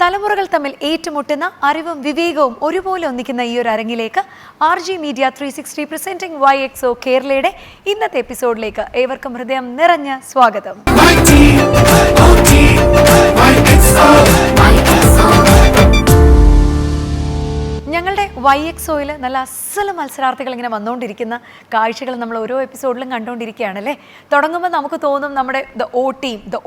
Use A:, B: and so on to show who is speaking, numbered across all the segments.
A: തലമുറകൾ തമ്മിൽ ഏറ്റുമുട്ടുന്ന അറിവും വിവേകവും ഒരുപോലെ ഒന്നിക്കുന്ന ഈ ഒരു അരങ്ങിലേക്ക് RG Media 360 പ്രസന്റിംഗ് YXO കേരളയുടെ ഇന്നത്തെ എപ്പിസോഡിലേക്ക് ഏവർക്കും ഹൃദയം നിറഞ്ഞ സ്വാഗതം. ഞങ്ങളുടെ YXOയിൽ നല്ല അസല മത്സരാർത്ഥികൾ ഇങ്ങനെ വന്നുകൊണ്ടിരിക്കുന്ന കാഴ്ചകൾ നമ്മൾ ഓരോ എപ്പിസോഡിലും കണ്ടുകൊണ്ടിരിക്കുകയാണല്ലേ. തുടങ്ങുമ്പോൾ നമുക്ക് തോന്നും നമ്മുടെ ദ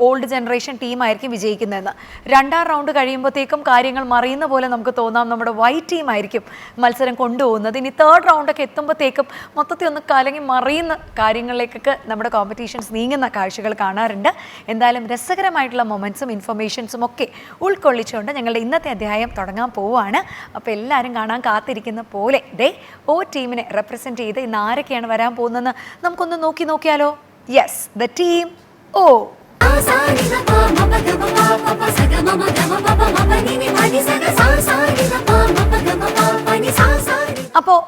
A: ഓൾഡ് ജനറേഷൻ ടീമായിരിക്കും വിജയിക്കുന്നതെന്ന്. രണ്ടാം റൗണ്ട് കഴിയുമ്പോഴത്തേക്കും കാര്യങ്ങൾ മറിയുന്ന പോലെ നമുക്ക് തോന്നാം നമ്മുടെ ടീമായിരിക്കും മത്സരം കൊണ്ടുപോകുന്നത്. ഇനി തേർഡ് റൗണ്ടൊക്കെ എത്തുമ്പോഴത്തേക്കും മൊത്തത്തിൽ ഒന്ന് കലങ്ങി മറിയുന്ന കാര്യങ്ങളിലേക്കൊക്കെ നമ്മുടെ കോമ്പറ്റീഷൻസ് നീങ്ങുന്ന കാഴ്ചകൾ കാണാറുണ്ട്. എന്തായാലും രസകരമായിട്ടുള്ള മൊമെൻറ്റ്സും ഇൻഫർമേഷൻസും ഒക്കെ ഉൾക്കൊള്ളിച്ചുകൊണ്ട് ഞങ്ങളുടെ ഇന്നത്തെ അധ്യായം തുടങ്ങാൻ പോവുകയാണ്. അപ്പോൾ എല്ലാവരും കാണാൻ കാത്തിരിക്കുന്ന പോലെ ടീമിനെ റെപ്രസെന്റ് ചെയ്ത് ഇന്ന് ആരൊക്കെയാണ് വരാൻ പോകുന്നതെന്ന് നമുക്കൊന്ന് നോക്കിയാലോ. യെസ്, ദ ടീം ഓ. അപ്പോൾ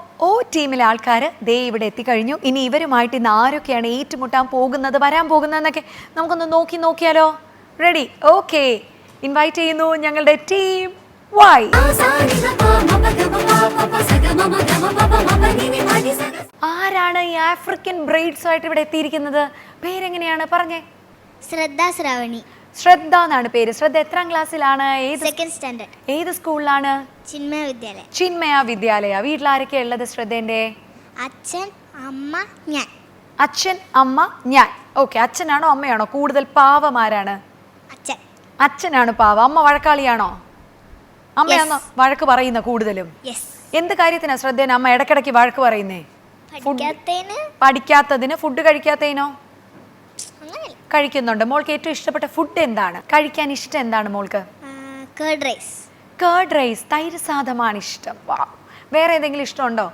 A: ടീമിലെ ആൾക്കാർ ഇവിടെ എത്തിക്കഴിഞ്ഞു. ഇനി ഇവരുമായിട്ട് ഇന്ന് ആരൊക്കെയാണ് ഏറ്റുമുട്ടാൻ പോകുന്നത്, വരാൻ പോകുന്നതെന്നൊക്കെ നമുക്കൊന്ന് നോക്കിയാലോ. റെഡി? ഓക്കെ, ഇൻവൈറ്റ് ചെയ്യുന്നു ഞങ്ങളുടെ ടീം വൈ. ആരാണ് ഈ ആഫ്രിക്കൻ ബ്രെയ്ഡ്സ് ആയിട്ട് ഇവിടെ എത്തിയിരിക്കുന്നത്? പേരെങ്ങനെയാണ് പറഞ്ഞേ? ശ്രദ്ധ എന്നാണ് പേര്. ശ്രദ്ധ എത്രാം ക്ലാസ്സിലാണ്?
B: Second standard.
A: ഏത് സ്കൂളിലാണ്? ചിന്മയ വിദ്യാലയ. വീട്ടിൽ ആരൊക്കെയാ ഉള്ളത് ശ്രദ്ധേന്റെ?
B: അച്ഛൻ, അമ്മ, ഞാൻ.
A: അച്ഛൻ, അമ്മ, ഞാൻ. ഓക്കെ, അച്ഛനാണോ അമ്മയാണോ കൂടുതൽ പാവമാരാണ്? അച്ഛനാണ് പാവ. അമ്മ വഴക്കാളിയാണോ? അമ്മയാണോ വഴക്ക് പറയുന്ന കൂടുതലും? എന്ത് കാര്യത്തിനാ ശ്രദ്ധേന അമ്മ ഇടയ്ക്കിടയ്ക്ക് വഴക്ക് പറയുന്നേ? പഠിക്കാത്തതിന്? ഫുഡ് കഴിക്കാത്തതിനോ? കഴിക്കുന്നുണ്ട്. മോൾക്ക് ഏറ്റവും ഇഷ്ടപ്പെട്ട ഫുഡ് എന്താണ്? കഴിക്കാൻ ഇഷ്ടം എന്താണ് മോൾക്ക്? കേർഡ് റൈസ്, തൈര് സാധമാണ് ഇഷ്ടം. വേറെ ഏതെങ്കിലും ഇഷ്ടമുണ്ടോ?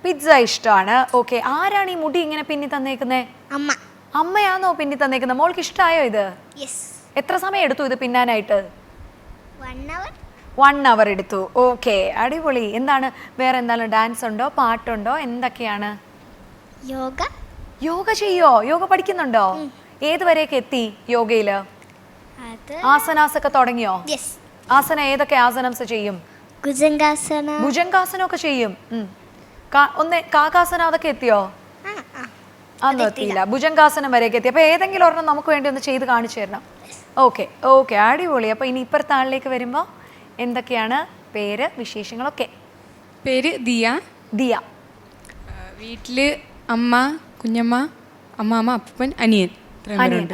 A: പിസ്സ ഇഷ്ടമാണ്. ഓക്കെ, ആരാണ് ഈ മുടി ഇങ്ങനെ പിന്നി തന്നേക്കുന്നേ? അമ്മയാണോ പിന്നി തന്നേക്കുന്നത്? മോൾക്ക് ഇഷ്ടമായോ ഇത്? എത്ര സമയം എടുത്തു ഇത് പിന്നാനായിട്ട്? 1 hour എടുത്തു. ഓക്കെ, അടിപൊളി. എന്താണ് വേറെ എന്താണ്? ഡാൻസ് ഉണ്ടോ, പാട്ടുണ്ടോ, എന്തൊക്കെയാണ്? യോഗ ചെയ്യോ? യോഗ പഠിക്കുന്നുണ്ടോ? ഏതുവരെയൊക്കെ എത്തി യോഗയില്? ആസനാസ് ഒക്കെ തുടങ്ങിയോ? ആസന ഏതൊക്കെ ആസനംസ് ചെയ്യും? ഭുജംഗാസനം ഒക്കെ ചെയ്യും. ഒന്ന് കാകാസന അതൊക്കെ എത്തിയോ? അതൊന്നും എത്തിയില്ല. ഭുജംഗാസനം വരെയൊക്കെ എത്തി. അപ്പൊ ഏതെങ്കിലും ഒരെണ്ണം നമുക്ക് വേണ്ടി ഒന്ന് ചെയ്ത് കാണിച്ചു തരണം. ഓക്കെ, അടിപൊളി. അപ്പൊ ഇനി ഇപ്പുറത്തെ ആളിലേക്ക് വരുമ്പോ എന്തൊക്കെയാണ് പേര്, വിശേഷങ്ങളൊക്കെ?
C: പേര് ദിയ.
A: വീട്ടില്
C: അമ്മ, കുഞ്ഞമ്മ, അമ്മാമ്മ, അപ്പൻ, അനിയൻ.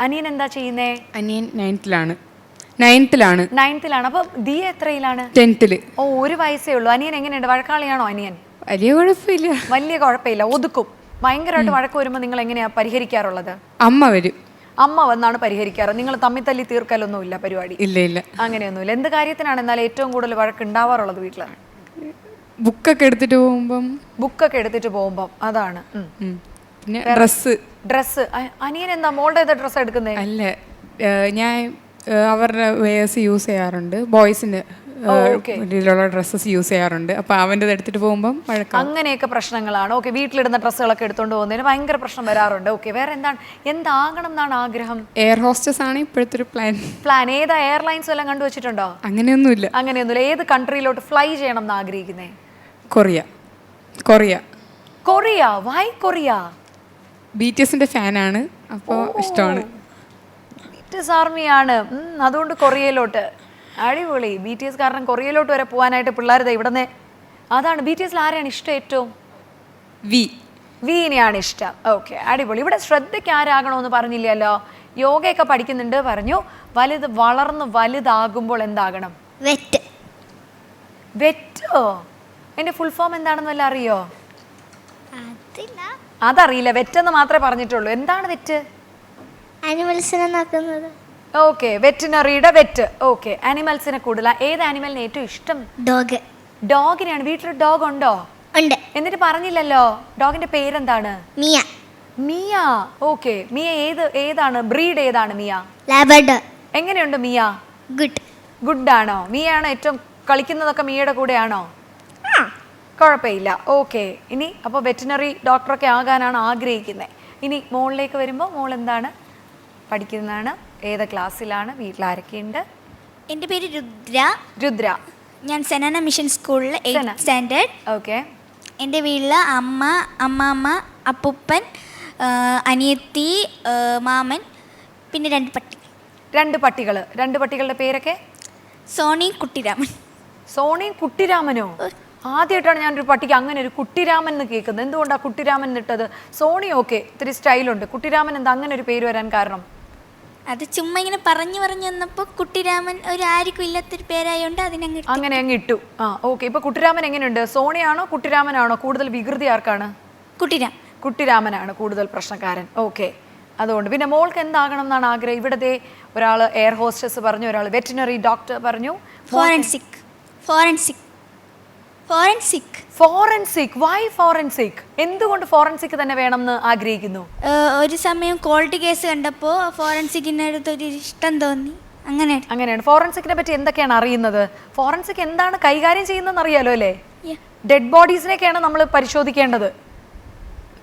A: അനിയൻ എന്താ ചെയ്യുന്നേ?
C: അനിയൻ 9th-ലാണ്.
A: അപ്പൊ ദിയ എത്രയിലാണ്?
C: 10th.
A: ഓ, 1 വയസ്സേ ഉള്ളൂ. അനിയൻ എങ്ങനെയുണ്ട്? വഴക്കാളിയാണോ അനിയൻ?
C: വലിയ
A: കുഴപ്പമില്ല, ഒതുക്കും. ഭയങ്കരമായിട്ട് വഴക്ക് വരുമ്പോ നിങ്ങൾ എങ്ങനെയാ പരിഹരിക്കാറുള്ളത്? അമ്മ വന്നാണ് പരിഹരിക്കാറ്. നിങ്ങൾ തമ്മിൽ തല്ലി തീർക്കലൊന്നുമില്ല പരിപാടി?
C: ഇല്ല,
A: അങ്ങനെയൊന്നുമില്ല. എന്ത് കാര്യത്തിനാണ് എന്നാൽ ഏറ്റവും കൂടുതൽ വഴക്ക് ഉണ്ടാവാറുള്ളത് വീട്ടില്?
C: ബുക്കൊക്കെ എടുത്തിട്ട് പോകുമ്പം.
A: അതാണ്.
C: പിന്നെ ഡ്രസ്സ്.
A: അനിയൻ എന്താ മോളുടെ ഏതാ ഡ്രസ്സ് എടുക്കുന്നേ?
C: അല്ല, ഞാൻ അവരുടെ വേഴ്സ് യൂസ് ചെയ്യാറുണ്ട്. ബോയ്സിന്റെ ഡ്രസ്സസ് യൂസ് ചെയ്യാറുണ്ട്. അപ്പൊ അവൻ്റെ എടുത്തിട്ട് പോകുമ്പോൾ
A: അങ്ങനെയൊക്കെ പ്രശ്നങ്ങളാണ്. ഓക്കെ, വീട്ടിലിടുന്ന ഡ്രസ്സുകളൊക്കെ എടുത്തോണ്ട് പോകുന്നതിന് ഭയങ്കര പ്രശ്നം വരാറുണ്ട്. ഓക്കെ, വേറെ എന്താകണം എന്നാണ് ആഗ്രഹം?
C: എയർ ഹോസ്റ്റസ് ആണ് ഇപ്പോഴത്തെ ഒരു
A: പ്ലാൻ. ഏതാ എയർലൈൻസ് എല്ലാം കണ്ടുവച്ചിട്ടുണ്ടോ?
C: അങ്ങനെയൊന്നുമില്ല.
A: ഏത് കൺട്രിയിലോട്ട് ഫ്ലൈ ചെയ്യണം എന്ന് ആഗ്രഹിക്കുന്നേ?
C: കൊറിയ.
A: Why Korea?
C: BTSന്റെ ഫാനാണ്, അപ്പോൾ ഇഷ്ടമാണ്.
A: BTS ആർമിയാണ്, അതുകൊണ്ട് കൊറിയയിലോട്ട്. അടിപൊളി. BTS കാരണം കൊറിയയിലോട്ട് വരെ പോകാനായിട്ട് പിള്ളേർ ഇവിടുന്ന്. അതാണ് BTSൽ ആരെയാണ് ഇഷ്ടം ഏറ്റവും? വിനെയാണ് ഇഷ്ടം. ഓക്കെ, അടിപൊളി. ഇവിടെ ശ്രദ്ധയ്ക്ക് ആരാകണമെന്ന് പറഞ്ഞില്ലല്ലോ. യോഗയൊക്കെ പഠിക്കുന്നുണ്ട് പറഞ്ഞു. വളർന്ന് വലുതാകുമ്പോൾ എന്താകണം? വെറ്റോ? അതിന്റെ ഫുൾ ഫോം എന്താണെന്ന് വല്ല അറിയോ? അതറിയില്ല. വെറ്റെന്ന് മാത്രമേ പറഞ്ഞിട്ടുള്ളൂ. എന്താണ് വെറ്റ്?
B: ആനിമൽസിനെ നോക്കുന്നത്.
A: ഓക്കെ, വെറ്റിനറിയുടെ വെറ്റ്. ഓക്കെ, ആനിമൽസിനെ കൂടുതൽ ഏത് ആനിമലിനെ ഏറ്റവും ഇഷ്ടം? ഡോഗിനെയാണ്. വീട്ടിൽ ഡോഗ് ഉണ്ടോ? എന്നിട്ട് പറഞ്ഞില്ലല്ലോ. ഡോഗിന്റെ പേരെന്താണ്? മിയ. ഓക്കെ, മിയ ഏതാണ് ബ്രീഡ്? ഏതാണ് മിയ?
B: ലാബ്രഡോർ.
A: എങ്ങനെയുണ്ട് മിയ? ഗുഡ് ആണോ? മിയാണോ ഏറ്റവും കളിക്കുന്നതൊക്കെ മിയയുടെ കൂടെയാണോ? കുഴപ്പമില്ല. ഓക്കെ, ഇനി അപ്പോൾ വെറ്റിനറി ഡോക്ടറൊക്കെ ആകാനാണ് ആഗ്രഹിക്കുന്നത്. ഇനി മോളിലേക്ക് വരുമ്പോൾ മോൾ എന്താണ് പഠിക്കുന്നതാണ്? ഏത് ക്ലാസ്സിലാണ്? വീട്ടിൽ ആരൊക്കെയുണ്ട്?
B: എൻ്റെ പേര് രുദ്ര.
A: രുദ്ര.
B: ഞാൻ സെനാന മിഷൻ സ്കൂളിൽ
A: സെന.
B: 8th standard.
A: ഓക്കെ.
B: എൻ്റെ വീട്ടിൽ അമ്മ, അമ്മാമ്മ, അപ്പൂപ്പൻ, അനിയത്തി, മാമൻ, പിന്നെ 2 പട്ടി.
A: 2 പട്ടികൾ. 2 പട്ടികളുടെ പേരൊക്കെ?
B: സോണി, കുട്ടിരാമൻ.
A: സോണിയും കുട്ടിരാമനോ? ആദ്യമായിട്ടാണ് ഞാനൊരു പട്ടിക്ക് അങ്ങനെ ഒരു കുട്ടിരാമൻ എന്ന് കേൾക്കുന്നത്. എന്തുകൊണ്ടാണ് കുട്ടിരാമൻ ഇട്ടത്? സോണി ഓക്കെ, ഇത്തിരി സ്റ്റൈലുണ്ട്. കുട്ടിരാമൻ എന്താ അങ്ങനെ ഒരു പേര് വരാൻ കാരണം?
B: അത് ചുമ്മാ ഇങ്ങനെ പറഞ്ഞു വന്നപ്പോൾ കുട്ടിരാമൻ ഒരു ആർക്കും ഇല്ലാത്തൊരു പേരായോണ്ട്
A: അങ്ങനെ അങ്ങ് ഇട്ടു. ആ ഓക്കെ. ഇപ്പൊ കുട്ടിരാമൻ എങ്ങനെയുണ്ട്? സോണിയാണോ കുട്ടിരാമനാണോ കൂടുതൽ വികൃതി? ആർക്കാണ്? കുട്ടിരാമനാണ് കൂടുതൽ പ്രശ്നക്കാരൻ. ഓക്കെ. അതുകൊണ്ട് പിന്നെ മോൾക്ക് എന്താകണം എന്നാണ് ആഗ്രഹം? ഇവിടത്തെ ഒരാൾ എയർ ഹോസ്റ്റസ് പറഞ്ഞു, ഒരാൾ വെറ്റിനറി ഡോക്ടർ പറഞ്ഞു. ഫോറൻസിക്. Why forensic? എന്തുകൊണ്ട് ഫോറൻസിക് തന്നെ വേണമെന്ന് ആഗ്രഹിക്കുന്നു?
B: ഒരു സമയം കോൾഡ് കേസ് കണ്ടപ്പോൾ ഫോറൻസിക്കിനടുത്തൊരു ഇഷ്ടം തോന്നി.
A: അങ്ങനെയാണ്. ഫോറൻസിക്കിനെ പറ്റി എന്തൊക്കെയാണ് അറിയുന്നത്? ഫോറൻസിക് എന്താണ് കൈകാര്യം ചെയ്യുന്നതെന്ന് അറിയാലോ അല്ലേ? ഡെഡ് ബോഡീസിനെയൊക്കെയാണ് നമ്മൾ പരിശോധിക്കേണ്ടത്.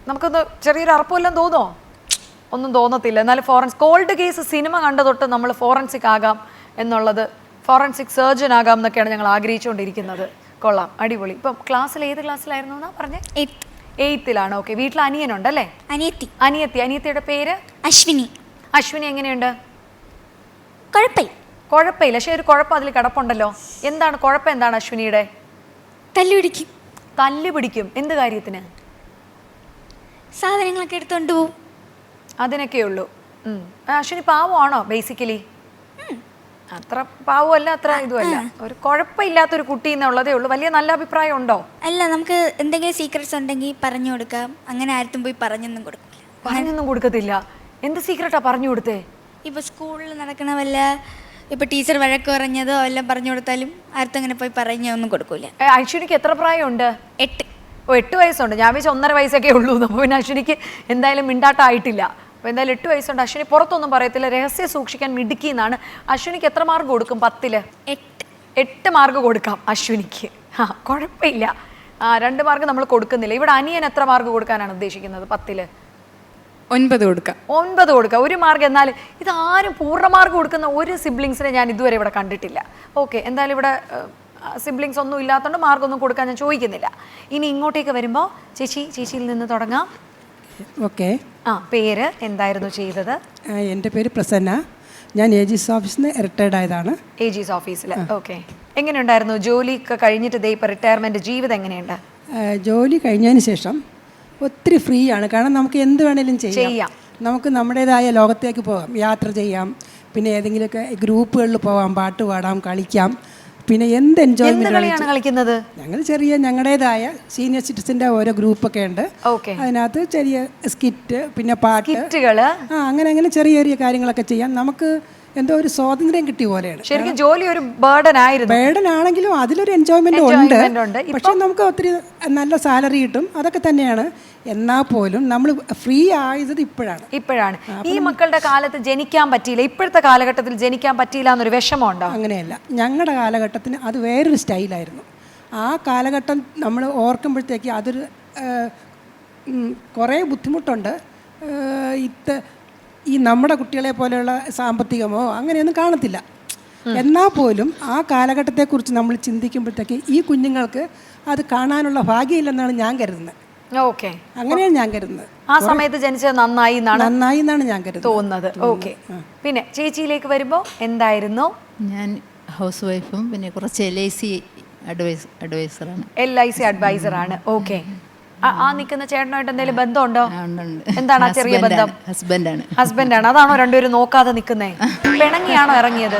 A: നമുക്കൊന്ന് ചെറിയൊരു അർപ്പമെല്ലാം തോന്നോ? ഒന്നും തോന്നത്തില്ല. എന്നാലും കോൾഡ് കേസ് സിനിമ കണ്ട തൊട്ട് നമ്മൾ ഫോറൻസിക് ആകാം എന്നുള്ളത്, ഫോറൻസിക് സർജൻ ആകാം എന്നൊക്കെയാണ് ഞങ്ങൾ ആഗ്രഹിച്ചുകൊണ്ടിരിക്കുന്നത്. കൊള്ളാം, അടിപൊളി. ഇപ്പം ക്ലാസ്സിൽ ഏത് ക്ലാസ്സിലായിരുന്നു എന്നാ പറഞ്ഞേ? 8th. ഓക്കെ. വീട്ടിൽ അനിയനുണ്ടല്ലേ? അനിയത്തിയുടെ പേര് അശ്വിനി. എങ്ങനെയുണ്ട്? കുഴപ്പമില്ല. പക്ഷേ ഒരു കുഴപ്പം അതിൽ കിടപ്പുണ്ടല്ലോ. എന്താണ് കുഴപ്പം? എന്താണ് അശ്വിനിയുടെ? തല്ല് പിടിക്കും. എന്ത് കാര്യത്തിന്?
B: സാധനങ്ങളൊക്കെ എടുത്തോണ്ട് പോവും.
A: അതിനൊക്കെ ഉള്ളൂ. അശ്വിനി പാവമാണോ ബേസിക്കലി? അത്ര പാവമല്ല, അത്ര ഇതുമല്ല. ഒരു കുഴപ്പമില്ലാത്തൊരു കുട്ടി എന്നുള്ളതേ ഉള്ളൂ. വലിയ നല്ല അഭിപ്രായം ഉണ്ടോ?
B: അല്ല, നമുക്ക് എന്തെങ്കിലും സീക്രട്സ് ഉണ്ടെങ്കിൽ പറഞ്ഞു കൊടുക്കാം. അങ്ങനെ ആർക്കും പോയി പറഞ്ഞൊന്നും
A: കൊടുക്കത്തില്ല. എന്ത് സീക്രട്ടാ പറഞ്ഞു കൊടുത്തേ?
B: ഇപ്പൊ സ്കൂളിൽ നടക്കണ വല്ല, ഇപ്പൊ ടീച്ചർ വഴക്ക് പറഞ്ഞതോ എല്ലാം പറഞ്ഞു കൊടുത്താലും ആർക്കും അങ്ങനെ പോയി പറഞ്ഞൊന്നും കൊടുക്കൂല.
A: അശ്വിനിക്ക് എത്ര പ്രായമുണ്ട്?
B: 8.
A: 8 വയസ്സുണ്ട്. ഞാൻ വെച്ച് 1.5 വയസ്സൊക്കെ ഉള്ളൂ. അപ്പോൾ പിന്നെ അശ്വിനിക്ക് എന്തായാലും മിണ്ടാട്ടായിട്ടില്ല. അപ്പോൾ എന്തായാലും 8 വയസ്സുണ്ട്. അശ്വിനി പുറത്തൊന്നും പറയത്തില്ല, രഹസ്യം സൂക്ഷിക്കാൻ മിടുക്കി എന്നാണ്. അശ്വിനിക്ക് എത്ര മാർക്ക് കൊടുക്കും 10-ൽ? 8 മാർക്ക് കൊടുക്കാം അശ്വിനിക്ക്. കുഴപ്പമില്ല. 2 മാർക്ക് നമ്മൾ കൊടുക്കുന്നില്ല. ഇവിടെ അനിയൻ എത്ര മാർക്ക് കൊടുക്കാനാണ് ഉദ്ദേശിക്കുന്നത് 10-ൽ?
C: 9 കൊടുക്കാം.
A: 9 കൊടുക്കാം. 1 മാർക്ക്. എന്നാൽ ഇത് ആരും പൂർണ്ണ മാർക്ക് കൊടുക്കുന്ന ഒരു സിബ്ലിങ്സിനെ ഞാൻ ഇതുവരെ ഇവിടെ കണ്ടിട്ടില്ല. ഓക്കെ. എന്തായാലും ഇവിടെ സിബ്ലിങ്സ് ഒന്നും ഇല്ലാത്തതുകൊണ്ട് മാർക്കൊന്നും കൊടുക്കാൻ ഞാൻ ചോദിക്കുന്നില്ല. ഇനി ഇങ്ങോട്ടേക്ക് വരുമ്പോൾ ചേച്ചിയിൽ നിന്ന് തുടങ്ങാം.
D: ഓക്കെ.
A: പേര് എന്തായിരുന്നു ചെയ്തത്?
D: എൻ്റെ പേര് പ്രസന്ന. ഞാൻ AG's ഓഫീസിൽ നിന്ന് റിട്ടയർഡ് ആയതാണ്.
A: AG's ഓഫീസിൽ. ഓക്കെ. എങ്ങനെയുണ്ടായിരുന്നു ജോലിയൊക്കെ കഴിഞ്ഞിട്ട് ഇപ്പോൾ റിട്ടയർമെൻറ്റ് ജീവിതം എങ്ങനെയുണ്ട്?
D: ജോലി കഴിഞ്ഞതിന് ശേഷം ഒത്തിരി ഫ്രീ ആണ്. കാരണം നമുക്ക് എന്ത് വേണേലും ചെയ്യാം. നമുക്ക് നമ്മുടേതായ ലോകത്തേക്ക് പോകാം, യാത്ര ചെയ്യാം, പിന്നെ ഏതെങ്കിലുമൊക്കെ ഗ്രൂപ്പുകളിൽ പോകാം, പാട്ട് പാടാം, കളിക്കാം. പിന്നെ എന്ത് എൻജോയ്മെന്റ്
A: കളിക്കുന്നത്?
D: ഞങ്ങൾ ഞങ്ങളുടേതായ സീനിയർ സിറ്റിസന്റെ ഓരോ ഗ്രൂപ്പൊക്കെ ഉണ്ട്. അതിനകത്ത് ചെറിയ സ്കിറ്റ്, പിന്നെ പാട്ട്, അങ്ങനെ ചെറിയ കാര്യങ്ങളൊക്കെ ചെയ്യാം. നമുക്ക് എന്തോ ഒരു സ്വാതന്ത്ര്യം കിട്ടിയ പോലെയാണ്.
A: ശരിക്കും ജോലി ഒരു ബേർഡൻ
D: ആണെങ്കിലും അതിലൊരു എൻജോയ്മെന്റ് ഉണ്ട്. പക്ഷെ നമുക്ക് ഒത്തിരി നല്ല സാലറി കിട്ടും, അതൊക്കെ തന്നെയാണ്. എന്നാൽ പോലും നമ്മൾ ഫ്രീ ആയത് ഇപ്പോഴാണ്.
A: ഈ മക്കളുടെ കാലത്ത് ജനിക്കാൻ പറ്റിയില്ല, ഇപ്പോഴത്തെ കാലഘട്ടത്തിൽ ജനിക്കാൻ പറ്റിയില്ല എന്നൊരു വിഷമമുണ്ടോ?
D: അങ്ങനെയല്ല, ഞങ്ങളുടെ കാലഘട്ടത്തിന് അത് വേറൊരു സ്റ്റൈലായിരുന്നു. ആ കാലഘട്ടം നമ്മൾ ഓർക്കുമ്പോഴത്തേക്ക് അതൊരു കുറേ ബുദ്ധിമുട്ടുണ്ട്. ഈ നമ്മുടെ കുട്ടികളെ പോലെയുള്ള സാമ്പത്തികമോ അങ്ങനെയൊന്നും കാണത്തില്ല. എന്നാൽ പോലും ആ കാലഘട്ടത്തെക്കുറിച്ച് നമ്മൾ ചിന്തിക്കുമ്പോഴത്തേക്ക് ഈ കുഞ്ഞുങ്ങൾക്ക് അത് കാണാനുള്ള ഭാഗ്യമില്ലെന്നാണ് ഞാൻ കരുതുന്നത്.
A: ഓക്കെ.
D: അങ്ങനെയാണ് ഞാൻ കരുതുന്നത്.
A: ആ സമയത്ത് ജനിച്ചത് നന്നായി
D: എന്നാണ് ഞാൻ
A: തോന്നുന്നത്. ഓക്കെ. പിന്നെ ചേച്ചിയിലേക്ക് വരുമ്പോൾ എന്തായിരുന്നു?
E: ഞാൻ ഹൗസ് വൈഫും പിന്നെ കുറച്ച് LIC അഡ്വൈസറാണ്.
A: LIC അഡ്വൈസറാണ്. ഓക്കെ. ആ നിൽക്കുന്ന ചേട്ടനായിട്ട് എന്തെങ്കിലും ബന്ധമുണ്ടോ? എന്താണ് ആ ചെറിയ ബന്ധം? ഹസ്ബൻഡാണ്. അതാണോ രണ്ടുപേരും നോക്കാതെ നിൽക്കുന്നേ? പിണങ്ങിയാണോ ഇറങ്ങിയത്?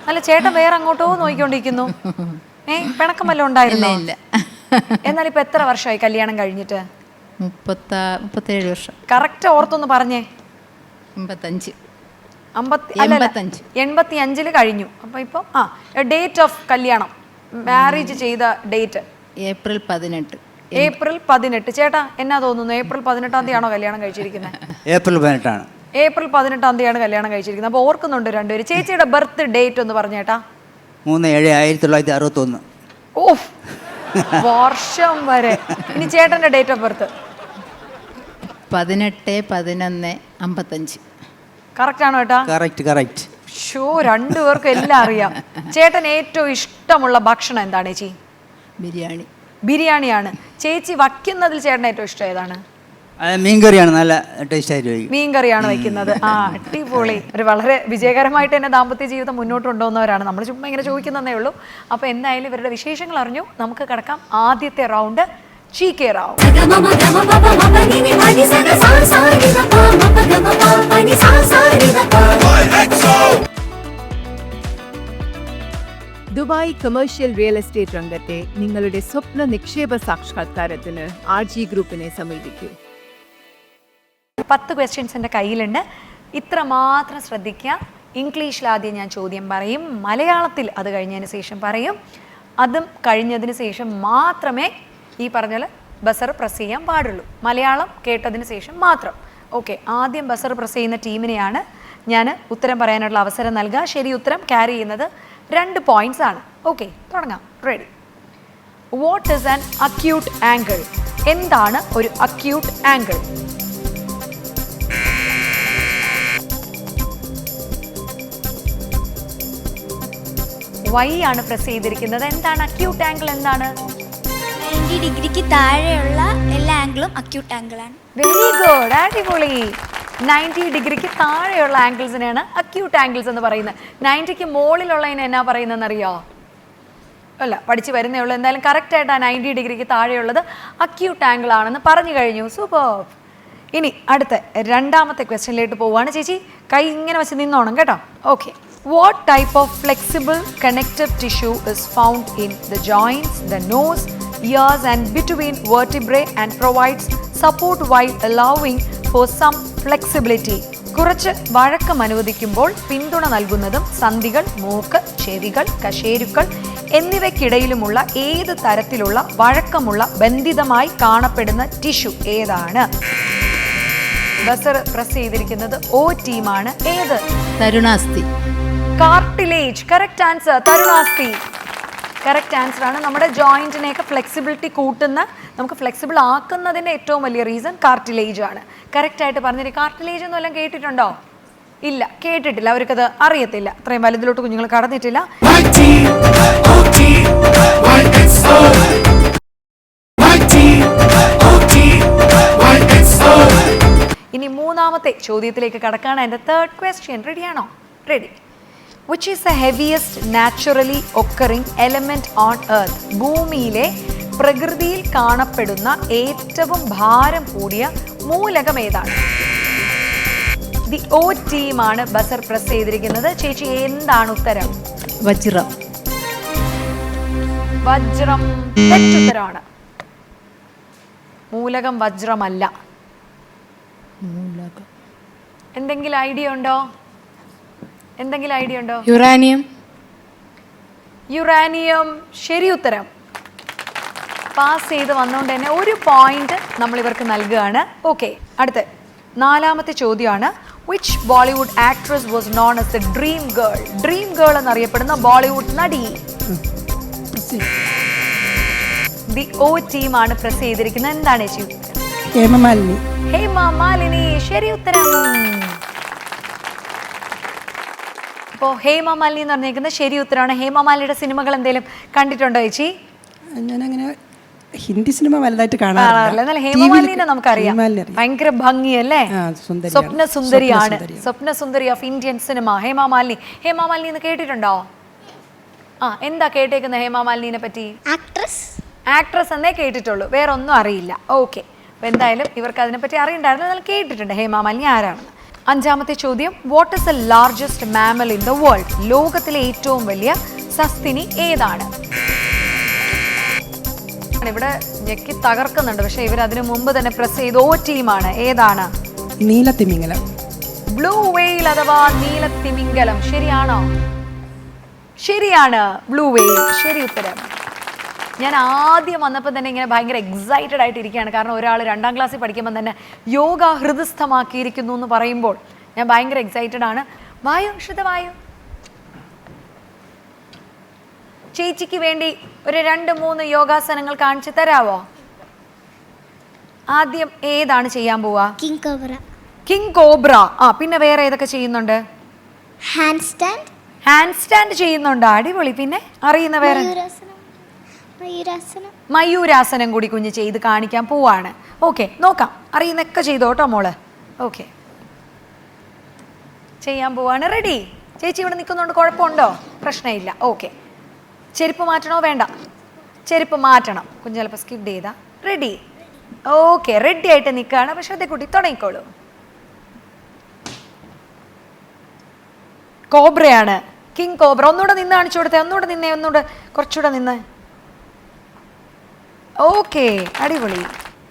A: അല്ല, ചേട്ടൻ വേറെ അങ്ങോട്ടോ നോക്കിക്കൊണ്ടിരിക്കുന്നു. പിണക്കം വല്ലതും ഉണ്ടായിരുന്നോ? എന്നാൽ ഇപ്പൊ എത്ര വർഷമായി കല്യാണം കഴിഞ്ഞിട്ട്?
E: 37 വർഷം.
A: കറക്റ്റ് ഓർത്തൊന്ന് പറഞ്ഞേ. 85 കഴിഞ്ഞു. അപ്പൊ ഇപ്പൊ ഡേറ്റ് ഓഫ് കല്യാണം, മാരേജ് ചെയ്ത ഡേറ്റ്?
E: ഏപ്രിൽ 18.
A: ഏപ്രിൽ 18. ചേട്ടാ എന്നാ തോന്നുന്നു? ഏപ്രിൽ 18 തീയതിയാണോ കല്യാണം കഴിച്ചിരിക്കുന്നത്?
F: ഏപ്രിൽ 18
A: ഏപ്രിൽ 18 തീയതിയാണ് കല്യാണം കഴിച്ചിരിക്കുന്നത്. അപ്പോൾ ഓർക്കുന്നുണ്ട് രണ്ടുപേരും. ചേച്ചിയുടെ ബർത്ത് ഡേറ്റ് ഒന്ന് പറഞ്ഞേട്ടാ.
F: 3/7/1961.
A: ഓ, വർഷം വരെ. ഇനി ചേട്ടന്റെ ഡേറ്റ് ഓഫ് ബർത്ത്?
E: 18/11/55.
A: കറക്റ്റ് ആണോ ഏട്ടാ?
F: കറക്റ്റ്.
A: ഷോ രണ്ടുപേർക്കും എല്ലാം അറിയാം. ചേട്ടൻ ഏറ്റവും ഇഷ്ടമുള്ള ഭക്ഷണം എന്താണ് ചേച്ചി?
E: ബിരിയാണി.
A: ബിരിയാണിയാണ്. ചേച്ചി വയ്ക്കുന്നതിൽ ചേട്ടൻ ഏറ്റവും ഇഷ്ടം ഏതാണ്?
F: മീൻകറിയാണ്, നല്ല ടേസ്റ്റ് ആയിട്ട് വയ്ക്കും.
A: മീൻകറിയാണ് വയ്ക്കുന്നത്. ആ, അടിപൊളി. ഒരു വളരെ വിജയകരമായിട്ട് തന്നെ ദാമ്പത്യ ജീവിതം മുന്നോട്ട് കൊണ്ടുപോകുന്നവരാണ്. നമ്മൾ ചുമ്മാ ഇങ്ങനെ ചോദിക്കുന്നതേ ഉള്ളൂ. അപ്പോൾ എന്തായാലും ഇവരുടെ വിശേഷങ്ങൾ അറിഞ്ഞു. നമുക്ക് കിടക്കാം ആദ്യത്തെ റൗണ്ട്. ചീക്കേ റാവ്.
G: ദുബായ് കമേഴ്ഷ്യൽ റിയൽ എസ്റ്റേറ്റ് രംഗത്തെ നിങ്ങളുടെ സ്വപ്ന നിക്ഷേപ സാക്ഷാത്കാരത്തിന് RG ഗ്രൂപ്പിനെ സമീപിക്കൂ.
A: 10 ക്വസ്റ്റ്യൻസ് എൻ്റെ കയ്യിലുണ്ട്. ഇത്ര മാത്രം ശ്രദ്ധിക്കുക. ഇംഗ്ലീഷിൽ ആദ്യം ഞാൻ ചോദ്യം പറയും, മലയാളത്തിൽ അത് കഴിഞ്ഞതിന് ശേഷം പറയും. അതും കഴിഞ്ഞതിന് ശേഷം മാത്രമേ ഈ പറഞ്ഞ പോലെ ബസർ പ്രസ് ചെയ്യാൻ പാടുള്ളൂ. മലയാളം കേട്ടതിന് ശേഷം മാത്രം. ഓക്കെ, ആദ്യം ബസർ പ്രസ് ചെയ്യുന്ന ടീമിനെയാണ് ഞാൻ ഉത്തരം പറയാനുള്ള അവസരം നൽകുക. ശരി ഉത്തരം ക്യാരി ചെയ്യുന്നത് 2 പോയിന്റ്സ് ആണ്. ഓക്കെ, തുടങ്ങാം. Ready. What is an acute angle? എന്താണ് ഒരു അക്യൂട്ട് ആംഗിൾ? വൈ ആണ് പ്രസ് ചെയ്തിരിക്കുന്നത്. എന്താണ് അക്യൂട്ട് ആംഗിൾ? എന്താണ്?
B: 90 ഡിഗ്രിക്ക് താഴെയുള്ള എല്ലാ ആംഗിളും അക്യൂട്ട് ആംഗിളാണ്.
A: വെരി ഗുഡ്, അടിപൊളി. 90 ഡിഗ്രിക്ക് താഴെയുള്ള ആംഗിൾസിനെയാണ് അക്യൂട്ട് ആംഗിൾസ് എന്ന് പറയുന്നത്. 90ക്ക് മുകളിലുള്ളതിനെ എന്നാ പറയുന്നതെന്ന് അറിയോ? അല്ല, പഠിച്ച് വരുന്നേ ഉള്ളൂ. എന്തായാലും കറക്റ്റ് ആയിട്ട് ആ 90 ഡിഗ്രിക്ക് താഴെയുള്ളത് അക്യൂട്ട് ആംഗിൾ ആണെന്ന് പറഞ്ഞു കഴിഞ്ഞു. സൂപ്പർ. ഇനി അടുത്ത രണ്ടാമത്തെ ക്വസ്റ്റ്യനിലേക്ക് പോവുകയാണ്. ചേച്ചി കൈ ഇങ്ങനെ വെച്ച് നിന്നോണം കേട്ടോ. Okay. What type of flexible connective tissue is found in the joints, the nose, ears and between vertebrae and provides support while allowing for some flexibility? കുറച്ച് വഴക്കം അനുവദിക്കുമ്പോൾ പിന്തുണ നൽകുന്നതും സന്ധികൾ, മൂക്ക്, ചെവികൾ, കശേരുക്കൾ എന്നിവയ്ക്കിടയിലുമുള്ള ഏത് തരത്തിലുള്ള വഴക്കമുള്ള ബന്ധിതമായി കാണപ്പെടുന്ന ടിഷ്യൂ ഏതാണ്? ബസർ പ്രസ് ചെയ്തിരിക്കുന്നത് O ടീമാണ്. ഏത്?
E: തരുണാസ്ഥി.
A: കാർട്ടിലേജ്. Correct answer. തരുണാസ്ഥി കറക്റ്റ് ആൻസർ ആണ്. നമ്മുടെ ജോയിന്റിനെയൊക്കെ ഫ്ലെക്സിബിലിറ്റി കൂട്ടുന്ന, നമുക്ക് ഫ്ലെക്സിബിൾ ആക്കുന്നതിൻ്റെ ഏറ്റവും വലിയ റീസൺ കാർട്ടിലേജ് ആണ്. കറക്റ്റ് ആയിട്ട് പറഞ്ഞിട്ട് കാർട്ടിലേജ് ഒന്നും എല്ലാം കേട്ടിട്ടുണ്ടോ? ഇല്ല, കേട്ടിട്ടില്ല. അവർക്കത് അറിയത്തില്ല. അത്രയും വലുതിലോട്ട് കുഞ്ഞുങ്ങൾ കടന്നിട്ടില്ല. ഇനി മൂന്നാമത്തെ ചോദ്യത്തിലേക്ക് കടക്കാണ്. എൻ്റെ തേർഡ് ക്വസ്റ്റ്യൻ. റെഡിയാണോ? Ready. Which is the heaviest naturally occurring element on earth? ഭൂമിയിലെ പ്രകൃതിയിൽ കാണപ്പെടുന്ന ഏറ്റവും ഭാരം കൂടിയ മൂലകം ഏതാണ്? ദി O ടീമാണ് ബസർ പ്രസ് ചെയ്തിരിക്കുന്നത്. ചേച്ചി എന്താണ് ഉത്തരം?
E: വജ്രം.
A: വജ്രം തെറ്റുത്തരമാണ്. മൂലകം വജ്രമല്ല.
E: മൂലകം.
A: എന്തെങ്കിലും ഐഡിയ ഉണ്ടോ? എന്തെങ്കിലും ഐഡിയ ഉണ്ടോ?
C: യുറാനിയം.
A: യുറാനിയം ശരി ഉത്തരം. പാസ് ചെയ്ത് വന്നുകൊണ്ട് തന്നെ 1 പോയിന്റ് നമ്മൾ ഇവർക്ക് നൽകുകയാണ്. ഓക്കെ, അടുത്ത നാലാമത്തെ ചോദ്യമാണ്. Which Bollywood actress was known as the dream girl? Dream girl എന്നറിയപ്പെടുന്ന ബോളിവുഡ് നടി. ദി O ടീമാണ് പ്രസ് ചെയ്തിരിക്കുന്നത്. എന്താണ് ചേച്ചി?
D: ഹേമമാലിനി.
A: ഹേമമാലിനി ശരി ഉത്തരം. അപ്പോൾ ഹേമമാലിനി എന്ന് പറഞ്ഞിരിക്കുന്നത് ശരി ഉത്തരമാണ്. ഹേമമാലിനിയുടെ സിനിമകൾ എന്തെങ്കിലും കണ്ടിട്ടുണ്ടോ ചേച്ചി?
D: ഞാനങ്ങനെ ഹിന്ദി സിനിമ വലുതായിട്ട്
A: കാണാറില്ല. എന്നാൽ ഹേമമാലിനിനെ നമുക്കറിയാം. ഭയങ്കര ഭംഗിയല്ലേ? സ്വപ്ന സുന്ദരിയാണ്. സ്വപ്ന സുന്ദരി of Indian cinema Hema Malini. Hema Malini എന്ന് കേട്ടിട്ടുണ്ടോ? ആ, എന്താ കേട്ടേക്കുന്നത് ഹേമമാലിനിനെ പറ്റി? ആക്ട്രസ് എന്നേ കേട്ടിട്ടുള്ളൂ, വേറെ ഒന്നും അറിയില്ല. ഓക്കെ, അപ്പോൾ എന്തായാലും ഇവർക്ക് അതിനെപ്പറ്റി അറിയണ്ടായിരുന്നു. എന്നാൽ കേട്ടിട്ടുണ്ട് ഹേമമാലിനി ആരാണെന്ന്. അഞ്ചാമത്തെ ചോദ്യം. What is the largest mammal in the world? ലോകത്തിലെ ഏറ്റവും വലിയ സസ്തിനി ഏതാണ്? ഇവിടെ ഞെക്കി തകർക്കുന്നുണ്ട്, പക്ഷെ ഇവർ അതിനു മുമ്പ് തന്നെ പ്രസ് ചെയ്ത് O ടീമാണ്. ഏതാണ്?
D: നീലത്തിമിംഗലം.
A: ബ്ലൂ വെയിൽ അഥവാ നീലത്തിമിംഗലം ശരിയാണോ? ശരിയാണ്, ബ്ലൂ വെയിൽ ശരി ഉത്തരം. ഞാൻ ആദ്യം വന്നപ്പോൾ തന്നെ ഇങ്ങനെ ഭയങ്കര എക്സൈറ്റഡ് ആയിട്ട് ഇരിക്കുകയാണ്. കാരണം ഒരാൾ 2ാം ക്ലാസ്സിൽ പഠിക്കുമ്പോൾ തന്നെ യോഗ ഹൃദയസ്ഥമാക്കിയിരിക്കുന്നു എന്ന് പറയുമ്പോൾ ഞാൻ ഭയങ്കര എക്സൈറ്റഡ് ആണ്. വായു ശ്രുത വായു. ചേച്ചിക്ക് വേണ്ടി ഒരു 2-3 യോഗാസനങ്ങൾ കാണിച്ചു തരാവോ? ആദ്യം ഏതാണ് ചെയ്യാൻ പോവാ?
B: King cobra.
A: King cobra. ആ, പിന്നെ വേറെ ഏതൊക്കെ ചെയ്യുന്നുണ്ട്?
H: ഹാൻഡ് സ്റ്റാൻഡ്,
A: ഹാൻഡ് സ്റ്റാൻഡ് ചെയ്യുന്നുണ്ടോ? അടിപൊളി. പിന്നെ അറിയുന്ന വേറെ?
H: മയൂരാസനം.
A: മയൂരാസനം കൂടി കുഞ്ഞ് ചെയ്ത് കാണിക്കാൻ പോവാണ്. ഓക്കെ, നോക്കാം. അറിയുന്നൊക്കെ ചെയ്തോ കേട്ടോ മോള്. ഓക്കെ, ചെയ്യാൻ പോവാണ്. റെഡി? ചേച്ചി ഇവിടെ നിൽക്കുന്നുണ്ട്, കുഴപ്പമുണ്ടോ? പ്രശ്നമില്ല. ഓക്കെ, ചെരുപ്പ് മാറ്റണോ? വേണ്ട, ചെരുപ്പ് മാറ്റണം. കുഞ്ഞ് ചിലപ്പോൾ സ്കിഡ് ചെയ്താ. റെഡി? ഓക്കെ, റെഡി ആയിട്ട് നിൽക്കുകയാണ്. പക്ഷെ ശ്രദ്ധക്കുട്ടി തുടങ്ങിക്കോളൂ. കോബ്രയാണ്, കിങ് കോബ്ര. ഒന്നുകൂടെ നിന്ന് കാണിച്ചു കൊടുത്തേ. ഒന്നുകൂടെ നിന്നേ, ഒന്നുകൂടെ കുറച്ചുകൂടെ നിന്ന്. ഓക്കെ, അടിപൊളി.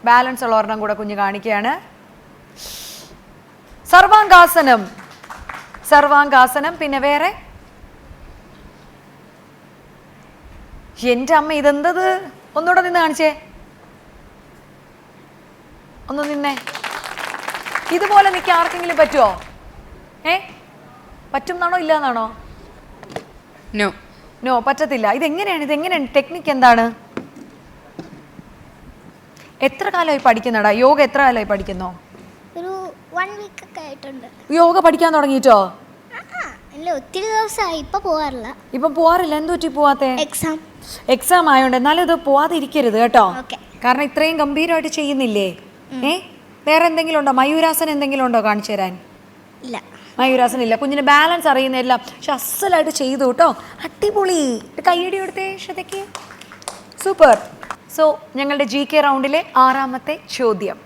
A: ബാലൻസ് ഉള്ള ഒരെണ്ണം കൂടെ കുഞ്ഞ് കാണിക്കുകയാണ്. സർവാംഗാസനം, സർവാംഗാസനം. പിന്നെ വേറെ? എൻ്റെ അമ്മ, ഇതെന്തത്? ഒന്നുകൂടെ നിന്ന് കാണിച്ചേ. ഒന്ന് നിന്നേ. ഇതുപോലെ നിൽക്കാൻ ആർക്കെങ്കിലും പറ്റുമോ? പറ്റും എന്നാണോ ഇല്ല എന്നാണോ?
C: നോ
A: നോ, പറ്റത്തില്ല. ഇതെങ്ങനെയാണ് ടെക്നിക്ക് എന്താണ്? എത്ര കാലമായി പഠിക്കുന്നടാ യോഗ? എത്ര കാലമായി പഠിക്കുന്നോ?
H: ഒരു 1 വീക്ക് ഒക്കെ ആയിട്ടുണ്ട്.
A: യോഗ പഠിക്കാൻ തുടങ്ങിയിട്ടോ?
H: അല്ല, ഒത്തിരി ദിവസമായി. ഇപ്പൊ പോവാറില്ല.
A: ഇപ്പം പോവാറില്ല. എന്ത് പറ്റി പോവാത്തെ?
H: എക്സാം
A: ആയോണ്ട്. എന്നാലും ഇത് പോവാതെ ഇരിക്കരുത് കേട്ടോ.
H: Okay.
A: കാരണം ഇത്രയും ഗംഭീരമായിട്ട് ചെയ്യുന്നില്ലേ? വേറെ എന്തെങ്കിലും ഉണ്ടോ? മയൂരാസനം എന്തെങ്കിലും ഉണ്ടോ കാണിച്ചു തരാൻ?
H: ഇല്ല.
A: മയൂരാസനം ഇല്ല. കുഞ്ഞിന് ബാലൻസ് അറിയുന്നില്ല, പക്ഷെ അസലായിട്ട് ചെയ്തു കേട്ടോ. അടിപൊളി. കൈയടി കൊടുത്തേ ശ്രദ്ധയ്ക്ക്. സൂപ്പർ. സോ ഞങ്ങളുടെ GK റൗണ്ടിലെ 6ാമത്തെ ചോദ്യം.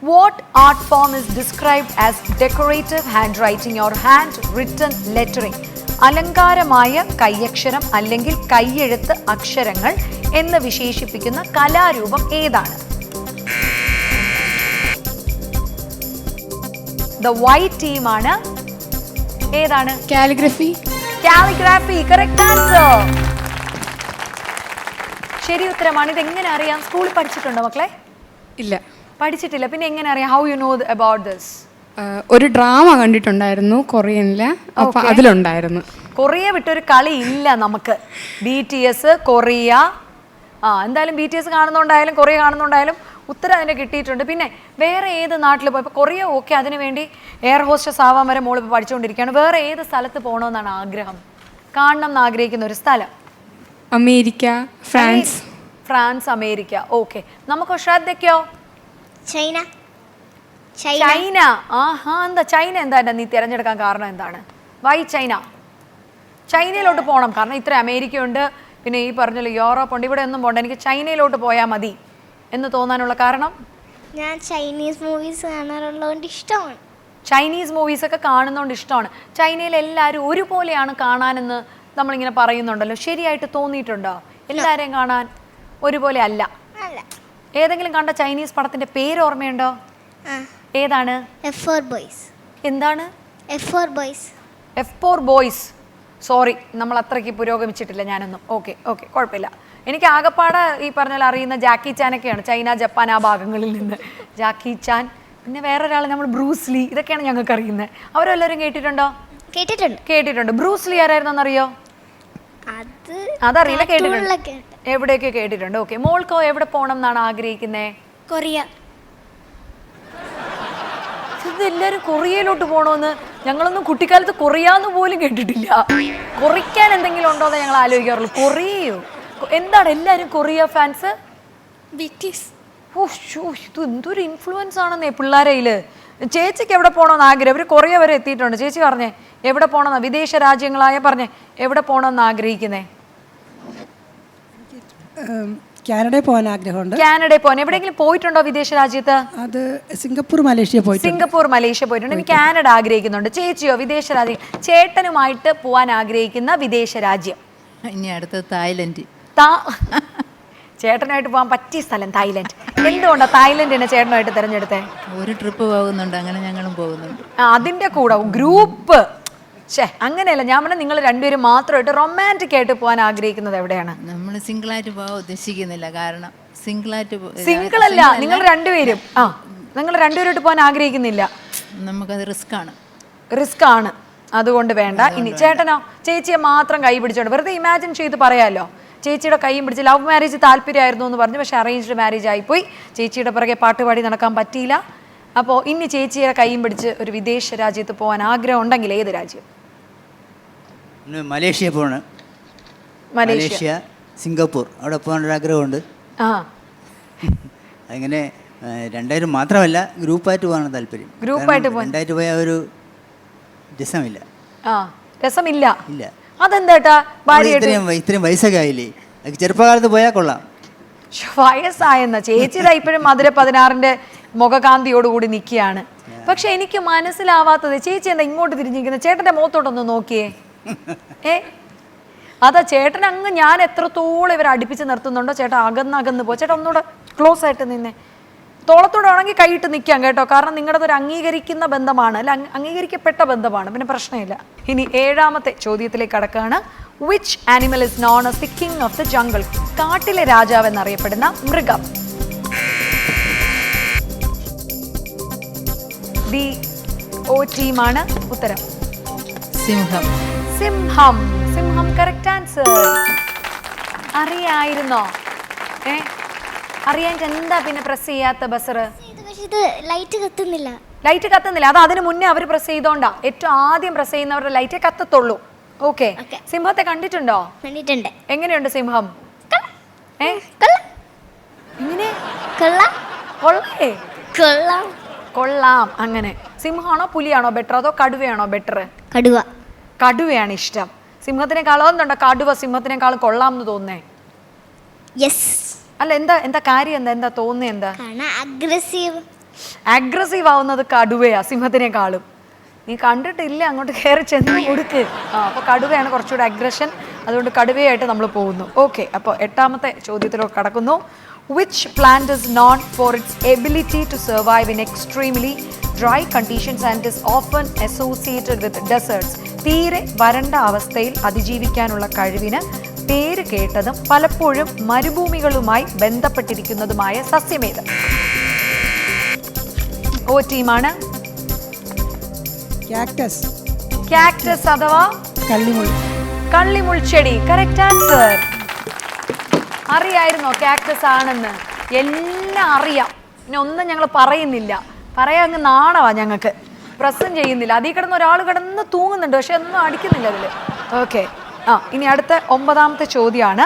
A: What art form is described as decorative handwriting or handwritten lettering? അലങ്കാരമായ കൈയക്ഷരം അല്ലെങ്കിൽ കൈയെഴുത്ത് അക്ഷരങ്ങൾ എന്ന് വിശേഷിപ്പിക്കുന്ന കലാരൂപം ഏതാണ്? ദ വൈറ്റ് ടീമാണ്. ഏതാണ്?
C: കാലിഗ്രഫി.
A: കാലിഗ്രാഫി. Correct answer. ശരി ഉത്തരമാണ്. ഇത് എങ്ങനെ അറിയാം? സ്കൂളിൽ പഠിച്ചിട്ടുണ്ടോ മക്കളെ?
C: ഇല്ല,
A: പഠിച്ചിട്ടില്ല. പിന്നെ എങ്ങനെ അറിയാം? How you know about this?
C: ഒരു ഡ്രാമ കണ്ടിട്ടുണ്ടായിരുന്നു കൊറിയനിലെ, അപ്പൊ അതിലുണ്ടായിരുന്നു.
A: കൊറിയ വിട്ടൊരു കളി ഇല്ല നമുക്ക്. BTS, Korea. എന്തായാലും BTS കാണുന്നുണ്ടായാലും കൊറിയ കാണുന്നുണ്ടായാലും ഉത്തരം അതിന് കിട്ടിയിട്ടുണ്ട്. പിന്നെ വേറെ ഏത് നാട്ടിൽ പോയി? ഇപ്പോൾ കൊറിയ ഓക്കെ, അതിന് വേണ്ടി എയർ ഹോസ്റ്റസ് ആവാൻ വരെ മോൾ ഇപ്പോൾ പഠിച്ചുകൊണ്ടിരിക്കുകയാണ്. വേറെ ഏത് സ്ഥലത്ത് പോകണമെന്നാണ് ആഗ്രഹം? കാണണം എന്ന് ആഗ്രഹിക്കുന്ന ഒരു സ്ഥലം?
C: America, France.
A: France, America. Okay. നമുക്ക് ശ്രദ്ധയ്ക്കോ?
H: ചൈന.
A: ചൈന. എന്താ ചൈന? എന്താ നീ തിരഞ്ഞെടുക്കാൻ കാരണം എന്താണ്? Y China? ചൈനയിലോട്ട് പോകണം കാരണം ഇത്ര അമേരിക്കയുണ്ട്, പിന്നെ ഈ പറഞ്ഞല്ലോ യൂറോപ്പ് ഉണ്ട്, ഇവിടെ ഒന്നും പോകണ്ട, എനിക്ക് ചൈനയിലോട്ട് പോയാൽ മതി എന്ന് തോന്നാനുള്ള കാരണം?
H: ഞാൻ ചൈനീസ് മൂവീസ് കാണാറുള്ളതുകൊണ്ട് ഇഷ്ടമാണ്.
A: ചൈനീസ് മൂവീസൊക്കെ കാണുന്നതുകൊണ്ട് ഇഷ്ടമാണ്. ചൈനയിൽ എല്ലാവരും ഒരുപോലെയാണ് കാണാനെന്ന് നമ്മളിങ്ങനെ പറയുന്നുണ്ടല്ലോ, ശരിയായിട്ട് തോന്നിയിട്ടുണ്ടോ? എല്ലാവരെയും കാണാൻ ഒരുപോലെ അല്ല. ഏതെങ്കിലും കണ്ട ചൈനീസ് പടത്തിന്റെ പേര് ഓർമ്മയുണ്ടോ? ഏതാണ്?
H: F4 Boys.
A: എന്താണ്?
H: F4 Boys.
A: F4 Boys. Sorry, നമ്മൾ അത്രയ്ക്ക് പുരോഗമിച്ചിട്ടില്ല ഞാനൊന്നും. ഓക്കെ, കുഴപ്പമില്ല. എനിക്ക് ആകപ്പാടെ ഈ പറഞ്ഞാൽ അറിയുന്ന ജാക്കി ചാനൊക്കെയാണ്, ചൈന, ജപ്പാൻ ആ ഭാഗങ്ങളിൽ നിന്ന്. ജാക്കി ചാൻ, പിന്നെ വേറൊരാൾ നമ്മൾ ബ്രൂസ്ലി, ഇതൊക്കെയാണ് ഞങ്ങൾക്ക് അറിയുന്നത്. അവരെല്ലാവരും കേട്ടിട്ടുണ്ടോ? കേട്ടിട്ടുണ്ട്. ബ്രൂസ്ലി ആരായിരുന്നറിയോ? അതറിയില്ല, കേട്ടിട്ടുണ്ട്. എവിടെയൊക്കെ കേട്ടിട്ടുണ്ട്. ഓക്കെ. മോൾക്കോ എവിടെ പോകണം എന്നാണ് ആഗ്രഹിക്കുന്നത്?
B: കൊറിയ.
A: ഇതെല്ലാവരും കൊറിയയിലോട്ട് പോകണമെന്ന് ഞങ്ങളൊന്നും കുട്ടിക്കാലത്ത് കൊറിയാന്ന് പോലും കേട്ടിട്ടില്ല. കൊറിക്കാൻ എന്തെങ്കിലും ഉണ്ടോ എന്ന് ഞങ്ങൾ ആലോചിക്കാറുള്ളൂ. കൊറിയയോ? എന്താണ് എല്ലാവരും കൊറിയ ഫാൻസ്?
B: BTS.
A: ഇത് എന്തൊരു ഇൻഫ്ലുവൻസ് ആണെന്നേ പിള്ളേരയില്. ചേച്ചിക്ക് എവിടെ പോകണമെന്ന് ആഗ്രഹം? അവർ കൊറിയ വരെ എത്തിയിട്ടുണ്ട്. ചേച്ചി പറഞ്ഞേ എവിടെ പോകണമെന്നാ? വിദേശ രാജ്യങ്ങളായ പറഞ്ഞേ എവിടെ പോകണമെന്ന് ആഗ്രഹിക്കുന്നേ?
D: കാനഡയിൽ പോകാൻ ആഗ്രഹമുണ്ട്.
A: കാനഡയിൽ പോകാൻ. എവിടെയെങ്കിലും പോയിട്ടുണ്ടോ വിദേശ രാജ്യത്ത്?
D: അത് സിംഗപ്പൂർ, മലേഷ്യ പോയിട്ടുണ്ട്.
A: സിംഗപ്പൂർ, മലേഷ്യ പോയിട്ടുണ്ട്. എനിക്ക് കാനഡ ആഗ്രഹിക്കുന്നുണ്ട്. ചേച്ചിയോ? വിദേശ രാജ്യം ചേട്ടനുമായിട്ട് പോകാൻ ആഗ്രഹിക്കുന്ന വിദേശ രാജ്യം?
E: ഇനി അടുത്ത തായ്ലൻഡ്.
A: ചേട്ടനായിട്ട് പോകാൻ പറ്റിയ സ്ഥലം തായ്ലൻഡ്. എന്തുകൊണ്ടാണ് തായ്ലൻഡിനെ ചേട്ടനായിട്ട് തിരഞ്ഞെടുത്തേ?
E: ഒരു ട്രിപ്പ് പോകുന്നുണ്ട്, അങ്ങനെ ഞങ്ങളും പോകുന്നുണ്ട്.
A: അതിന്റെ കൂടെ ഗ്രൂപ്പ്? അങ്ങനെയല്ല, ഞാൻ പറഞ്ഞാൽ നിങ്ങൾ രണ്ടുപേരും മാത്രമായിട്ട് റൊമാൻറ്റിക് ആയിട്ട് പോകാൻ ആഗ്രഹിക്കുന്നത് എവിടെയാണ്?
E: നമ്മൾ സിംഗിളായിട്ട് പോകാൻ ഉദ്ദേശിക്കുന്നില്ല. കാരണം
A: സിംഗിൾ അല്ല, നിങ്ങൾ രണ്ടുപേരും നിങ്ങൾ രണ്ടുപേരോട്ട് പോകാൻ ആഗ്രഹിക്കുന്നില്ല.
E: നമുക്കത് റിസ്ക്
A: ആണ്, അതുകൊണ്ട് വേണ്ട. ഇനി ചേട്ടനോ? ചേച്ചിയെ മാത്രം കൈ പിടിച്ചോണ്ട് വെറുതെ ഇമാജിൻ ചെയ്ത് പറയാലോ. ചേച്ചിയുടെ കൈയും പിടിച്ച് ലവ് മാരേജ് താല്പര്യമായിരുന്നു എന്ന് പറഞ്ഞു, പക്ഷെ അറേഞ്ച്ഡ് മാരേജ് ആയിപ്പോയി. ചേച്ചിയുടെ പിറകെ പാട്ടുപാടി നടക്കാൻ പറ്റിയില്ല. അപ്പോൾ ഇനി ചേച്ചിയുടെ കൈയും പിടിച്ച് ഒരു വിദേശ രാജ്യത്ത് പോകാൻ ആഗ്രഹം ഉണ്ടെങ്കിൽ ഏത് രാജ്യം?
F: പിന്നെ മലേഷ്യ പോകണം. മലേഷ്യ, സിംഗപ്പൂർ അവിടെ പോകാനൊരു ആഗ്രഹമുണ്ട്.
A: ആ
F: അങ്ങനെ രണ്ടായിരം മാത്രമല്ല, ഗ്രൂപ്പായിട്ട് പോകാനാണ് താല്പര്യം.
A: ഗ്രൂപ്പായിട്ട് പോകാൻ
F: രണ്ടായിട്ട് പോയാൽ ഒരു രസമില്ല.
A: ആ രസമില്ല.
F: ഇല്ല.
A: അതെന്താ ഭാര്യ
F: ഇത്രയും വയസ്സൊക്കെ ആയില്ലേ, ചെറുപ്പകാലത്ത് പോയാൽ കൊള്ളാം.
A: വയസ്സായെന്ന ചേച്ചിയുടെ ഇപ്പോഴും മധുര 16ന്റെ മുഖകാന്തിയോടുകൂടി നിൽക്കുകയാണ്. പക്ഷെ എനിക്ക് മനസ്സിലാവാത്തത് ചേച്ചി എന്താ ഇങ്ങോട്ട് തിരിഞ്ഞിരിക്കുന്നത്? ചേട്ടന്റെ മുഖത്തോട്ടൊന്ന് നോക്കിയേ. അതാ ചേട്ടൻ അങ്ങ് ഞാൻ എത്രത്തോളം ഇവരെ അടുപ്പിച്ച് നിർത്തുന്നുണ്ടോ ചേട്ടൻ അകന്ന് പോ. ചേട്ടൻ ഒന്നുകൂടെ ക്ലോസ് ആയിട്ട് നിന്നെ. തോളത്തോടെ ആണെങ്കിൽ കൈയിട്ട് നിൽക്കാം കേട്ടോ, കാരണം നിങ്ങളുടെ ഒരു അംഗീകരിക്കുന്ന ബന്ധമാണ്, അല്ല അംഗീകരിക്കപ്പെട്ട ബന്ധമാണ്, പിന്നെ പ്രശ്നമില്ല. ഇനി 7ാമത്തെ ചോദ്യത്തിലേക്ക് കടക്കുകയാണ്. Which animal is known as the king of the jungle? കാട്ടിലെ രാജാവ് എന്നറിയപ്പെടുന്ന മൃഗം. ദി ഓ ടീമാണ് ഉത്തരം.
E: സിംഹം.
A: സിംഹം. സിംഹം കറക്റ്റ് ആൻസർ. അറിയായിരുന്നോ? അറിയാൻ എന്താ പിന്നെ പ്രസ് ചെയ്യാത്ത ബസർ?
H: പക്ഷെ ഇത് ലൈറ്റ് കത്തുന്നില്ല.
A: ലൈറ്റ് കത്തുന്നില്ല, അത് അതിന് മുന്നേ അവർ പ്രസ് ചെയ്തോണ്ടാ. ഏറ്റവും ആദ്യം പ്രസ് ചെയ്യുന്നവരുടെ ലൈറ്റേ കത്തത്തുള്ളൂ. ഓക്കെ. സിംഹത്തെ കണ്ടിട്ടുണ്ടോ?
H: കണ്ടിട്ടുണ്ട്.
A: എങ്ങനെയുണ്ട് സിംഹം? എങ്ങനെ? കൊള്ളേ? കൊള്ളാം. അങ്ങനെ സിംഹമാണോ പുലിയാണോ ബെറ്റർ, അതോ കടുവയാണോ ബെറ്റർ?
H: കടുവ.
A: കടുവയാണ് ഇഷ്ടം. സിംഹത്തിനേക്കാളും എന്തുണ്ടോ കടുവ സിംഹത്തിനേക്കാളും കൊള്ളാം എന്ന് തോന്നേ?
H: യെസ്.
A: അല്ല എന്താ കാര്യം എന്താ തോന്നുന്നത്? എന്താ അഗ്രസീവ് ആവുന്നത് കടുവയാ സിംഹത്തിനേക്കാളും. നീ കണ്ടിട്ടില്ല, അങ്ങോട്ട് കയറി ചെന്ന് കൊടുക്ക്. അപ്പോൾ കടുവയാണ് കുറച്ചുകൂടെ അഗ്രഷൻ, അതുകൊണ്ട് കടുവയായിട്ട് നമ്മൾ പോകുന്നു. ഓക്കെ, അപ്പോൾ 8ാമത്തെ ചോദ്യത്തിലേക്ക് കടക്കുന്നു. Which plant is known for its ability to survive in extremely dry conditions and is often associated with deserts? തീരെ വരണ്ട അവസ്ഥയിൽ അതിജീവിക്കാനുള്ള കഴിവിന് പേര് കേട്ടതും പലപ്പോഴും മരുഭൂമികളുമായി ബന്ധപ്പെട്ടിരിക്കുന്നതുമായ സസ്യമേത്? ഓ ടീമാണ്. കാക്ടസ് അഥവാ കള്ളിമുൾച്ചെടി. Correct answer. അറിയായിരുന്നോ കാക്ടസ് ആണെന്ന്? എല്ലാം അറിയാം, പിന്നെ ഒന്നും ഞങ്ങൾ പറയുന്നില്ല. പറയാൻ അങ്ങ് നാണവാ ഞങ്ങൾക്ക്, പ്രസന്റ് ചെയ്യുന്നില്ല. അതിൽ കിടന്ന് ഒരാൾ കിടന്ന് തൂങ്ങുന്നുണ്ട്, പക്ഷെ ഒന്നും അടിക്കുന്നില്ല അതിൽ. ഓക്കെ. ഇനി അടുത്ത 9ാമത്തെ ചോദ്യമാണ്.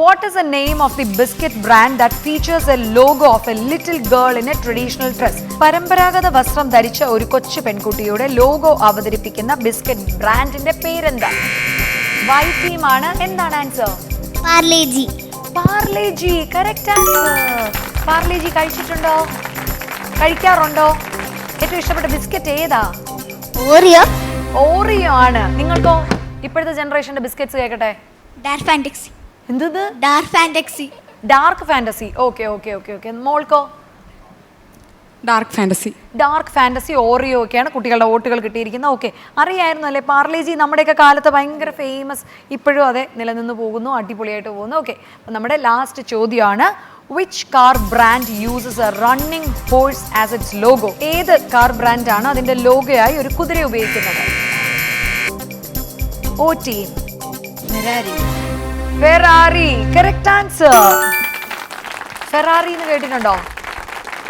A: What is the name of the biscuit brand that features A logo of A little girl in A traditional dress? പരമ്പരാഗത വസ്ത്രം ധരിച്ച ഒരു കൊച്ചു പെൺകുട്ടിയുടെ ലോഗോ അവതരിപ്പിക്കുന്ന ബിസ്ക്കറ്റ് ബ്രാൻഡിന്റെ പേരെന്താ? വൈ ടീമാണ്. എന്താണ് answer?
H: Parle G.
A: Parle G. Correct answer. Parle G കഴിച്ചിട്ടുണ്ടോ? കഴിക്കാറുണ്ടോ? ഏറ്റവും ഇഷ്ടപ്പെട്ട ബിസ്ക്കറ്റ് ഏതാ?
H: ഓറിയോ.
A: ഓറിയോ ആണ്. നിങ്ങൾക്കോ? ഇപ്പോഴത്തെ ജനറേഷന്റെ ബിസ്ക്കറ്റ്സ് കേൾക്കട്ടെ.
B: Dark Fantasy.
A: എന്തത്?
B: Dark Fantasy.
A: Dark Fantasy. Okay okay okay okay. മോൾക്കോ?
C: Dark Fantasy.
A: Dark Fantasy, Oreo ഒക്കെയാണ് കുട്ടികളുടെ വോട്ടുകൾ കിട്ടിയിരിക്കുന്നത്. ഓക്കെ, അറിയായിരുന്നു അല്ലേ? പാർലേജി നമ്മുടെയൊക്കെ കാലത്ത് ഭയങ്കര ഫേമസ്, ഇപ്പോഴും അതെ നിലനിന്ന് പോകുന്നു, അടിപൊളിയായിട്ട് പോകുന്നു. ഓക്കെ, അപ്പം നമ്മുടെ ലാസ്റ്റ് ചോദ്യമാണ്. Which car brand uses a running horse as its logo? ഏത് കാർ ബ്രാൻഡാണ് അതിന്റെ ലോഗോയായി ഒരു കുതിര ഉപയോഗിക്കുന്നത്? O team. Ferrari. Correct answer. Ferrari എന്ന് കേട്ടിട്ടുണ്ടോ?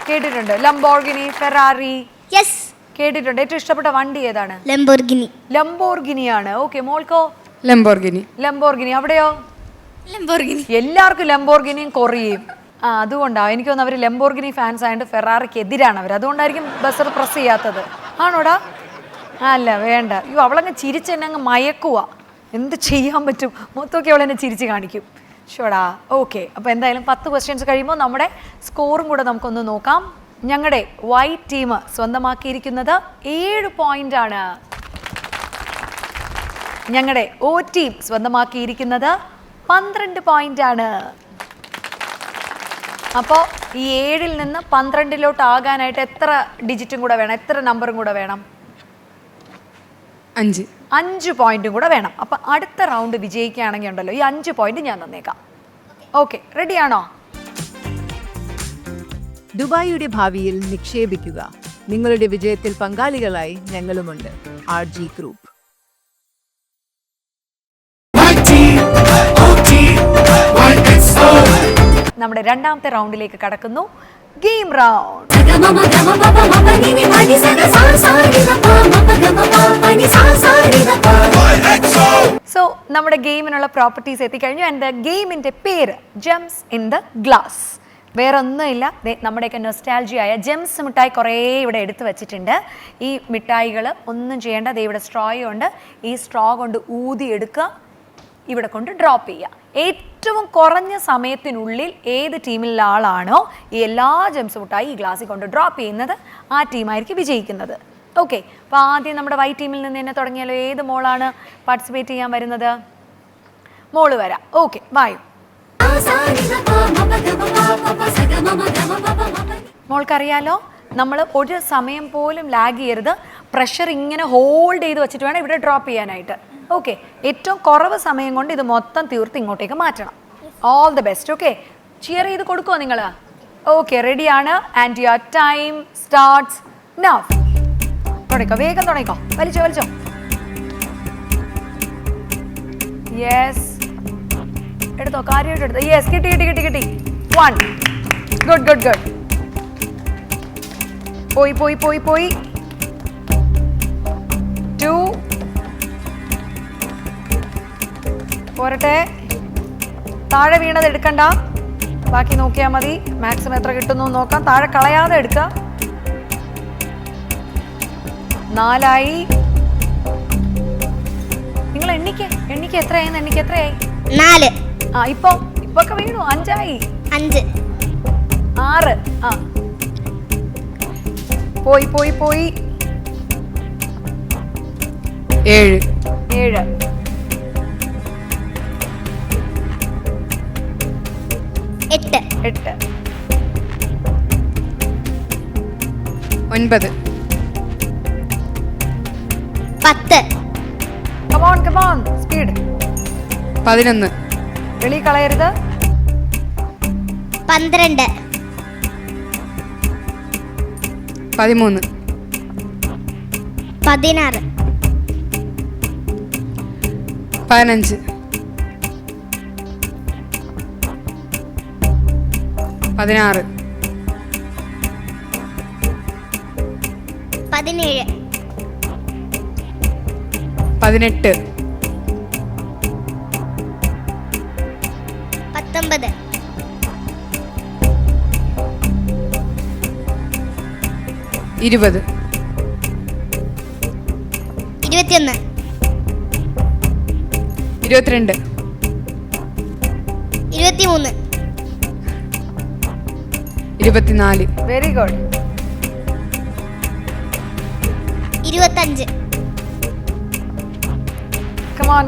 A: കേട്ടിട്ടുണ്ട്. Lamborghini, Ferrari.
H: യെസ്,
A: കേട്ടിട്ടുണ്ട്. ഏറ്റവും ഇഷ്ടപ്പെട്ട വണ്ടി ഏതാണ്?
H: ലംബോർഗിനി.
A: ലംബോർഗിനിയാണ്. ഓക്കെ, മോൾക്കോ?
C: ലംബോർഗിനി.
A: ലംബോർഗിനി. അവിടെയോ?
B: ലംബോർഗിനി.
A: എല്ലാവർക്കും ലംബോർഗിനിയും കൊറിയയും. അതുകൊണ്ടാണ് എനിക്ക് തോന്നുന്നു അവർ ലംബോർഗിനി ഫാൻസ് ആയതുകൊണ്ട് ഫെറാറിക്ക് എതിരാണ് അവർ, അതുകൊണ്ടായിരിക്കും ബസർ പ്രസ് ചെയ്യാത്തത്. ആണോടാ? അല്ല, വേണ്ട. അയ്യോ, അവളങ്ങ് ചിരിച്ചെന്നെ അങ്ങ് മയക്കുക. എന്ത് ചെയ്യാൻ പറ്റും? മൊത്തമൊക്കെ അവളെന്നെ ചിരിച്ച് കാണിക്കും. ഷോടാ. ഓക്കെ, അപ്പോൾ എന്തായാലും 10 ക്വസ്റ്റ്യൻസ് കഴിയുമ്പോൾ നമ്മുടെ സ്കോറും കൂടെ നമുക്കൊന്ന് നോക്കാം. ഞങ്ങളുടെ വൈറ്റ് ടീം സ്വന്തമാക്കിയിരിക്കുന്നത് 7 പോയിന്റാണ്. ഞങ്ങളുടെ ഓ ടീം സ്വന്തമാക്കിയിരിക്കുന്നത് 12 പോയിന്റാണ്. അപ്പോൾ ഈ 7-ൽ നിന്ന് 12-ലോട്ട് ആകാനായിട്ട് എത്ര ഡിജിറ്റും കൂടെ വേണം? എത്ര നമ്പറും കൂടെ വേണം? 5 പോയിന്റും കൂടെ വേണം. അപ്പം അടുത്ത റൗണ്ട് വിജയിക്കുകയാണെങ്കിൽ ഉണ്ടല്ലോ, ഈ 5 പോയിന്റ് ഞാൻ തന്നേക്കാം. ഓക്കെ, റെഡിയാണോ?
G: ദുബായിയുടെ ഭാവിയിൽ നിക്ഷേപിക്കുക. നിങ്ങളുടെ വിജയത്തിൽ പങ്കാളികളായി ഞങ്ങളുമുണ്ട്. RG group.
A: നമ്മുടെ 2ാമത്തെ റൗണ്ടിലേക്ക് കടക്കുന്നു. Game round. സോ നമ്മുടെ ഗെയിമിനുള്ള പ്രോപ്പർട്ടീസ് എത്തിക്കഴിഞ്ഞു. ആൻഡ് ഗെയിമിൻ്റെ പേര് ജെംസ് ഇൻ ദ ഗ്ലാസ്. വേറെ ഒന്നുമില്ല, നമ്മുടെയൊക്കെ നൊസ്റ്റാൾജിയായ ജെംസ് മിഠായി കുറേ ഇവിടെ എടുത്തു വെച്ചിട്ടുണ്ട്. ഈ മിഠായികൾ ഒന്നും ചെയ്യേണ്ട, ദേ ഇവിടെ സ്ട്രോയും ഉണ്ട്. ഈ സ്ട്രോ കൊണ്ട് ഊതി എടുക്കുക, ഇവിടെ കൊണ്ട് ഡ്രോപ്പ് ചെയ്യുക. ഏറ്റവും കുറഞ്ഞ സമയത്തിനുള്ളിൽ ഏത് ടീമിലുള്ള ആളാണോ ഈ എല്ലാ ജെംസ് മിഠായി ഈ ഗ്ലാസ്സിൽ കൊണ്ട് ഡ്രോപ്പ് ചെയ്യുന്നത് ആ ടീമായിരിക്കും വിജയിക്കുന്നത്. ഓക്കെ, അപ്പോൾ ആദ്യം നമ്മുടെ വൈറ്റ് ടീമിൽ നിന്ന് തന്നെ തുടങ്ങിയാലോ. ഏത് മോളാണ് പാർട്ടിസിപ്പേറ്റ് ചെയ്യാൻ വരുന്നത്? മോള് വരാം. ഓക്കെ, വായു. മോൾക്കറിയാലോ, നമ്മൾ ഒരു സമയം പോലും ലാഗ് ചെയ്യരുത്. പ്രഷർ ഇങ്ങനെ ഹോൾഡ് ചെയ്ത് വെച്ചിട്ട് വേണം ഇവിടെ ഡ്രോപ്പ് ചെയ്യാനായിട്ട്. ഓക്കെ, ഏറ്റവും കുറവ് സമയം കൊണ്ട് ഇത് മൊത്തം തീർത്ത് ഇങ്ങോട്ടേക്ക് മാറ്റണം. All the best. Okay, cheer ചെയ്ത് കൊടുക്കുമോ നിങ്ങൾ? ഓക്കെ, റെഡിയാണ്. And your time starts now. തുടങ്ങിക്കോ, വേഗം തുടങ്ങിക്കോ. വലിച്ചോ വലിച്ചോ. യെസ്, എടുത്തോ, കാര്യമായിട്ട് എടുത്തോ. യെസ്, കിട്ടി കിട്ടി കിട്ടി കിട്ടി. 1. Good good good. പോയി പോയി പോയി പോയി. 2. പോരട്ടെ, താഴെ വീണത് എടുക്കണ്ട, ബാക്കി നോക്കിയാൽ മതി. മാക്സിമം എത്ര കിട്ടുന്നു നോക്കാം, താഴെ കളയാതെ എടുക്കുക. 4 നിങ്ങൾ എണ്ണിക്ക് എത്രയായി? എണ്ണിക്ക് എത്രയായി?
H: 4.
A: ആ, ഇപ്പൊക്കെ വീണു. 5 ആയി.
H: 5.
A: 6. ആ, പോയി പോയി പോയി.
C: 7.
A: 7.
H: 8.
A: 8.
C: 9.
H: 10.
A: Come on, speed.
C: 11.
A: വെളി കളയരുത്.
H: 12.
C: 13.
H: 16.
C: 15. 16.
H: 17.
C: 18.
H: 19.
C: 20.
H: 21.
C: 22.
H: 23.
C: 24.
A: Very good.
H: 25.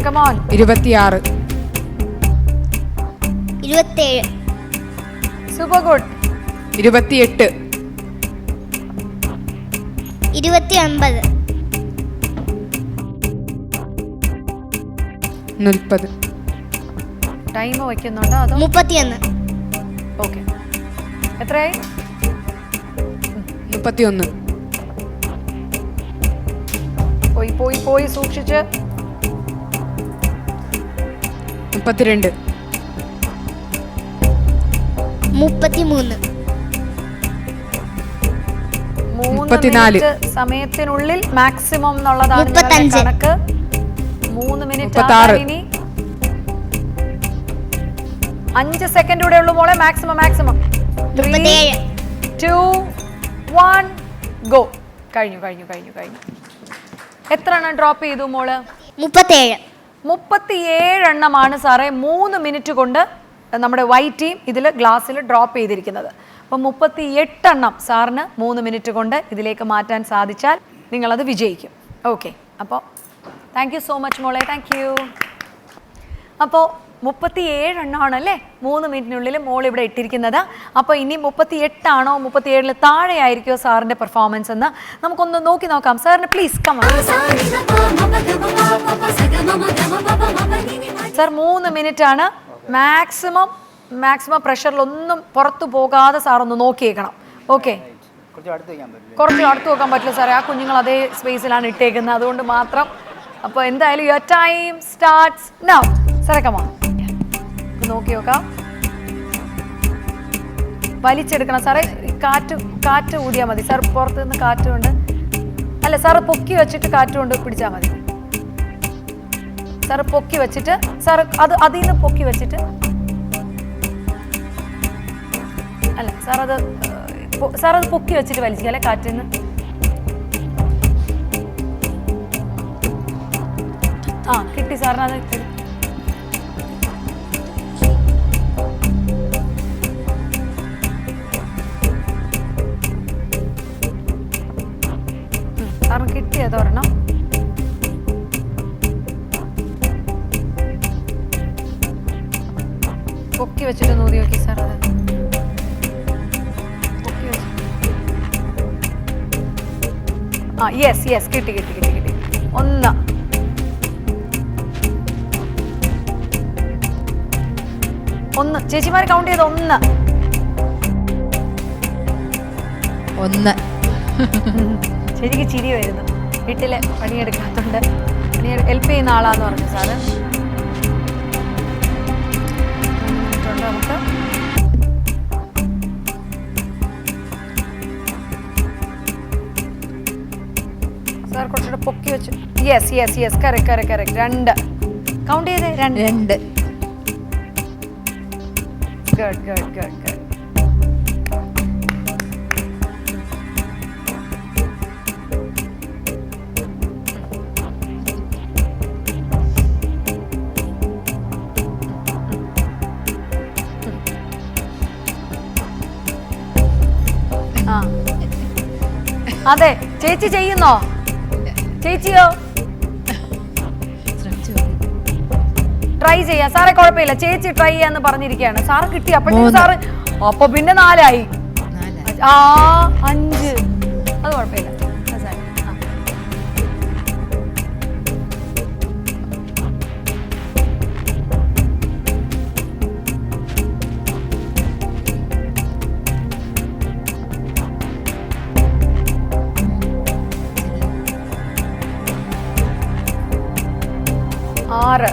A: Come on.
C: 26.
H: 27.
A: Super good.
C: 28.
H: 29.
C: 40.
A: Time വയ്ക്കുന്നുണ്ടോ അതോ?
H: 31.
A: ഓക്കെ, എത്രയായി?
C: 31.
A: പോയി പോയി പോയി, സൂക്ഷിച്ച്.
C: 32.
H: 33.
C: 34.
A: സമയത്തിനുള്ളിൽ മാക്സിമം എന്നുള്ളതാണ്
H: 35.
A: കണക്ക്. 3 മിനിറ്റ്
C: 36.
A: ഇനി 5 സെക്കൻഡ് കൂടെ ഉള്ളു മോളെ. Maximum 3, 2, 1 go. കഴിഞ്ഞു. എത്ര എണ്ണം ഡ്രോപ്പ് ചെയ്തു മോള്?
H: 37.
A: 37 എണ്ണമാണ് സാറേ 3 മിനിറ്റ് കൊണ്ട് നമ്മുടെ വൈറ്റ് ടീം ഇതിൽ ഗ്ലാസ്സിൽ ഡ്രോപ്പ് ചെയ്തിരിക്കുന്നത്. അപ്പോൾ 38 എണ്ണം സാറിന് 3 മിനിറ്റ് കൊണ്ട് ഇതിലേക്ക് മാറ്റാൻ സാധിച്ചാൽ നിങ്ങളത് വിജയിക്കും. ഓക്കെ, അപ്പോൾ താങ്ക് യു സോ മച്ച് മോളെ. Thank you. അപ്പോൾ 37 എണ്ണമാണല്ലേ 3 മിനിറ്റിനുള്ളിൽ മോൾ ഇവിടെ ഇട്ടിരിക്കുന്നത്. അപ്പോൾ ഇനി 38 ആണോ 37 താഴെ ആയിരിക്കുമോ സാറിൻ്റെ പെർഫോമൻസ് എന്ന് നമുക്കൊന്ന് നോക്കി നോക്കാം. സാറിന് please come on. Sir 3 minute ആണ്. മാക്സിമം പ്രഷറിലൊന്നും പുറത്തു പോകാതെ സാറൊന്ന് നോക്കിയേക്കണം. ഓക്കെ, കുറച്ച് അടുത്ത് വെക്കാൻ പറ്റില്ല സാറേ, ആ കുഞ്ഞുങ്ങൾ അതേ സ്പേസിലാണ് ഇട്ടേക്കുന്നത്, അതുകൊണ്ട് മാത്രം. അപ്പോൾ എന്തായാലും യുവർ ടൈം സ്റ്റാർട്ട്സ് നൗ. സാറേ കം ഓൺ, നോക്കി നോക്കാം. വലിച്ചെടുക്കണം സാറേ. കാറ്റ് ഊതിയാൽ മതി സാർ. പുറത്ത് നിന്ന് കാറ്റ് കൊണ്ട് അല്ല സാറ് പൊക്കി വെച്ചിട്ട് കാറ്റ് കൊണ്ട് പിടിച്ചാൽ മതി. സാറ് പൊക്കി വെച്ചിട്ട് സാറ് അതിൽ നിന്ന് പൊക്കി വെച്ചിട്ട് അല്ല സാറത് പൊക്കി വെച്ചിട്ട് വലിക്കുക അല്ലെ കാറ്റിൽ നിന്ന്. ആ കിട്ടി സാറിന് അത്. സാറിന് കിട്ടിയത് ഒരെണ്ണം. പൊക്കി വെച്ചിട്ട് നൂതി നോക്കി സാർ. അത് പൊക്കി വെച്ച് ആ യെസ് കിട്ടി. ഒന്ന് ചേച്ചിമാർ കൗണ്ട് ചെയ്ത് ഒന്ന്. ശരിക്കും ചിരി വരുന്നു. വീട്ടില് പണിയെടുക്കാത്തോണ്ട് ഹെൽപ്പ് ചെയ്യുന്ന ആളാന്ന് പറഞ്ഞു സാറ്. നമുക്ക് സാർ കുറച്ചുകൂടെ പൊക്കി വെച്ചു. Yes correct. 2 കൗണ്ട് ചെയ്തേ. 2. ഗുഡ്. അതെ ചേച്ചി ചെയ്യുന്നോ? ചേച്ചിയോ? ട്രൈ ചെയ്യാം സാറേ, കുഴപ്പമില്ല. ചേച്ചി ട്രൈ ചെയ്യാന്ന് പറഞ്ഞിരിക്കുകയാണ്. സാറ് കിട്ടി. അപ്പോഴത്തേക്കും സാറ് അപ്പൊ പിന്നെ 4 ആയി. 5. അത് കുഴപ്പമില്ല. 6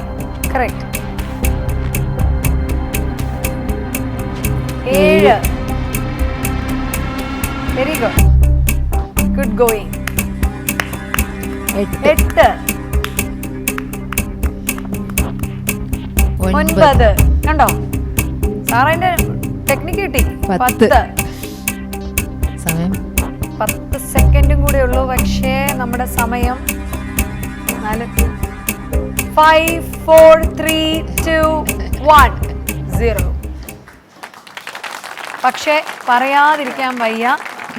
A: കറക്റ്റ്. 7 very good going. 8 9 കണ്ടോ സാറതിന്റെ ടെക്നിക്ക് കിട്ടി. 10
E: സമയം
A: 10 സെക്കൻഡും കൂടെ ഉള്ളൂ. പക്ഷേ നമ്മുടെ സമയം 4 5 4 3 2 1 0. പക്ഷേ പറയാതിരിക്കാൻ വയ്യ,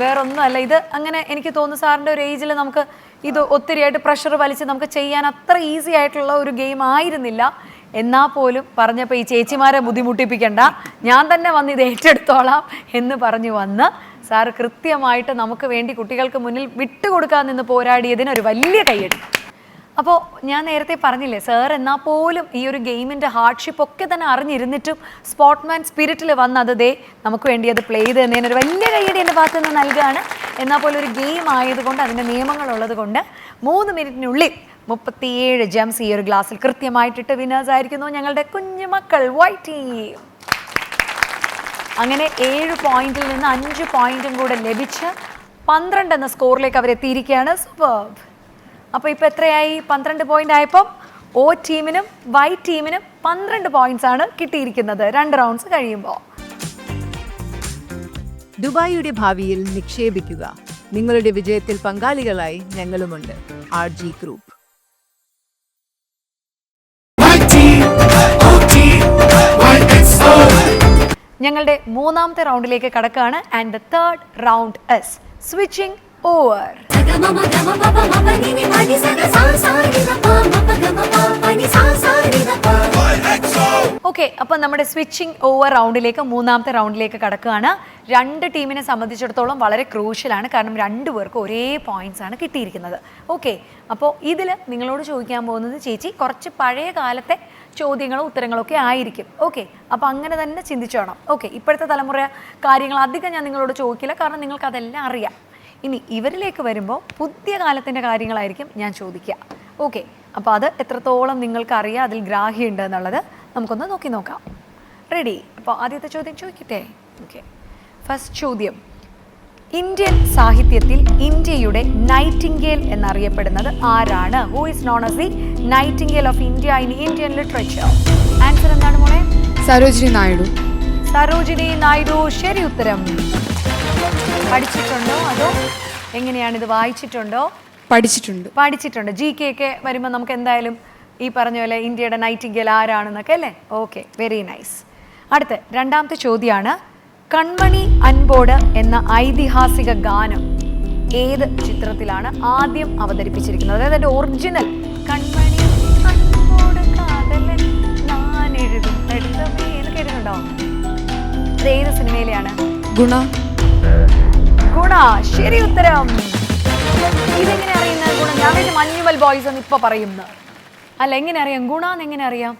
A: വേറൊന്നുമല്ല. ഇത് അങ്ങനെ എനിക്ക് തോന്നുന്നു സാറിൻ്റെ ഒരു ഏജിൽ നമുക്ക് ഇത് ഒത്തിരിയായിട്ട് പ്രഷർ വലിച്ച് നമുക്ക് ചെയ്യാൻ അത്ര ഈസി ആയിട്ടുള്ള ഒരു ഗെയിം ആയിരുന്നില്ല. എന്നാൽ പോലും പറഞ്ഞപ്പോൾ ഈ ചേച്ചിമാരെ ബുദ്ധിമുട്ടിപ്പിക്കണ്ട, ഞാൻ തന്നെ വന്ന് ഇത് ഏറ്റെടുത്തോളാം എന്ന് പറഞ്ഞു വന്ന് സാറ് കൃത്യമായിട്ട് നമുക്ക് വേണ്ടി കുട്ടികൾക്ക് മുന്നിൽ വിട്ടുകൊടുക്കാൻ നിന്ന് പോരാടിയതിന് ഒരു വലിയ കയ്യടി. അപ്പോൾ ഞാൻ നേരത്തെ പറഞ്ഞില്ലേ, സാർ എന്നാൽ പോലും ഈ ഒരു ഗെയിമിൻ്റെ ഹാർഡ്ഷിപ്പ് ഒക്കെ തന്നെ അറിഞ്ഞിരുന്നിട്ടും സ്പോർട്ട്മാൻ സ്പിരിറ്റിൽ വന്ന് അത് നമുക്ക് വേണ്ടി അത് പ്ലേ ചെയ്ത് തന്നതിന് ഒരു വലിയ കയ്യടി എൻ്റെ ഭാഗത്ത് നിന്ന് നൽകുകയാണ്. എന്നാൽ പോലും ഒരു ഗെയിം ആയതുകൊണ്ട് അതിൻ്റെ നിയമങ്ങളുള്ളത് കൊണ്ട് 3 മിനിറ്റിനുള്ളിൽ 37 ജംസ് ഈ ഒരു ഗ്ലാസ്സിൽ കൃത്യമായിട്ടിട്ട് വിന്നേഴ്സ് ആയിരിക്കുന്നു ഞങ്ങളുടെ കുഞ്ഞുമക്കൾ വൈറ്റ് ടീം. അങ്ങനെ 7 പോയിന്റിൽ നിന്ന് 5 പോയിന്റും കൂടെ ലഭിച്ച് 12 എന്ന സ്കോറിലേക്ക് അവരെത്തിയിരിക്കുകയാണ്. സൂപ്പർബ്. അപ്പോൾ ഇപ്പോൾ എത്രയായി? 12 പോയിന്റ് ആയപ്പം ഓ ടീമിനും വൈറ്റ് ടീമിനും 12 പോയിന്റ്സ് ആണ് കിട്ടിയിരിക്കുന്നത് 2 റൗണ്ട്സ് കഴിയുമ്പോൾ.
G: ദുബായിയുടെ ഭാവിയിൽ നിക്ഷേപിക്കുക. നിങ്ങളുടെ വിജയത്തിൽ പങ്കാളികളായി ഞങ്ങളുമുണ്ട്. RG group.
A: ഞങ്ങളുടെ 3ാമത്തെ റൗണ്ടിലേക്ക് കടക്കുകയാണ്. And the third round is switching over. Okay, അപ്പം നമ്മുടെ സ്വിച്ചിങ് ഓവർ റൗണ്ടിലേക്ക് 3ാമത്തെ റൗണ്ടിലേക്ക് കടക്കുകയാണ്. 2 ടീമിനെ സംബന്ധിച്ചിടത്തോളം വളരെ ക്രൂഷ്യലാണ്. കാരണം 2 പേർക്ക് ഒരേ പോയിന്റ്സ് ആണ് കിട്ടിയിരിക്കുന്നത്. ഓക്കെ, അപ്പോൾ ഇതിൽ നിങ്ങളോട് ചോദിക്കാൻ പോകുന്നത് ചേച്ചി കുറച്ച് പഴയ കാലത്തെ ചോദ്യങ്ങളും ഉത്തരങ്ങളൊക്കെ ആയിരിക്കും. ഓക്കെ, അപ്പോൾ അങ്ങനെ തന്നെ ചിന്തിച്ചോണം. ഓക്കെ, ഇപ്പോഴത്തെ തലമുറ കാര്യങ്ങൾ അധികം ഞാൻ നിങ്ങളോട് ചോദിക്കില്ല, കാരണം നിങ്ങൾക്ക് അതെല്ലാം അറിയാം. ഇനി ഇവരിലേക്ക് വരുമ്പോൾ പുതിയ കാലത്തിൻ്റെ കാര്യങ്ങളായിരിക്കും ഞാൻ ചോദിക്കുക. ഓക്കെ, അപ്പോൾ അത് എത്രത്തോളം നിങ്ങൾക്ക് അറിയാം, അതിൽ ഗ്രാഹ്യമുണ്ട് എന്നുള്ളത് നമുക്കൊന്ന് നോക്കാം. റെഡി? അപ്പോൾ ആദ്യത്തെ ചോദ്യം ചോദിക്കട്ടെ. ഓക്കെ, ഫസ്റ്റ് ചോദ്യം. ഇന്ത്യൻ സാഹിത്യത്തിൽ ഇന്ത്യയുടെ നൈറ്റിംഗേൽ എന്നറിയപ്പെടുന്നത് ആരാണ്? Who is known as the Nightingale of India in Indian literature? Answer എന്താണ് മോളെ?
C: സരോജിനി നായിഡു.
A: സരോജിനി നായിഡു. ശരി ഉത്തരം. പഠിച്ചിട്ടുണ്ടോ അതോ എങ്ങനെയാണ് ഇത്? വായിച്ചിട്ടുണ്ടോ?
C: പഠിച്ചിട്ടുണ്ട്.
A: പഠിച്ചിട്ടുണ്ട്. GK ഒക്കെ വരുമ്പോൾ നമുക്ക് എന്തായാലും ഈ പറഞ്ഞ പോലെ ഇന്ത്യയുടെ നൈറ്റിംഗേൽ ആരാണെന്നൊക്കെ അല്ലേ? Okay, very nice. അടുത്ത രണ്ടാമത്തെ ചോദ്യമാണ്, കൺമണി അൻപോട് എന്ന ഐതിഹാസിക ഗാനം ഏത് ചിത്രത്തിലാണ് ആദ്യം അവതരിപ്പിച്ചിരിക്കുന്നത്? അതായത് അതിൻ്റെ ഒറിജിനൽ കൺമണി അൻപോട് കാതലൻ ഞാൻ എഴുതും എടുത്തമേ എന്ന് കേട്ടിട്ടുണ്ടോ? അത് ഏത് സിനിമയിലെയാണ്?
C: ഗുണ.
A: ഗുണ. ശരി ഉത്തരം. ഇതെങ്ങനെ അറിയുന്നത്? ഗുണ ഞാൻ വേണ്ടി മഞ്ഞുമൽ ബോയ്സ് എന്ന് ഇപ്പൊ പറയുന്നു. അല്ല, എങ്ങനെ അറിയാം? ഗുണാന്ന് എങ്ങനെ അറിയാം?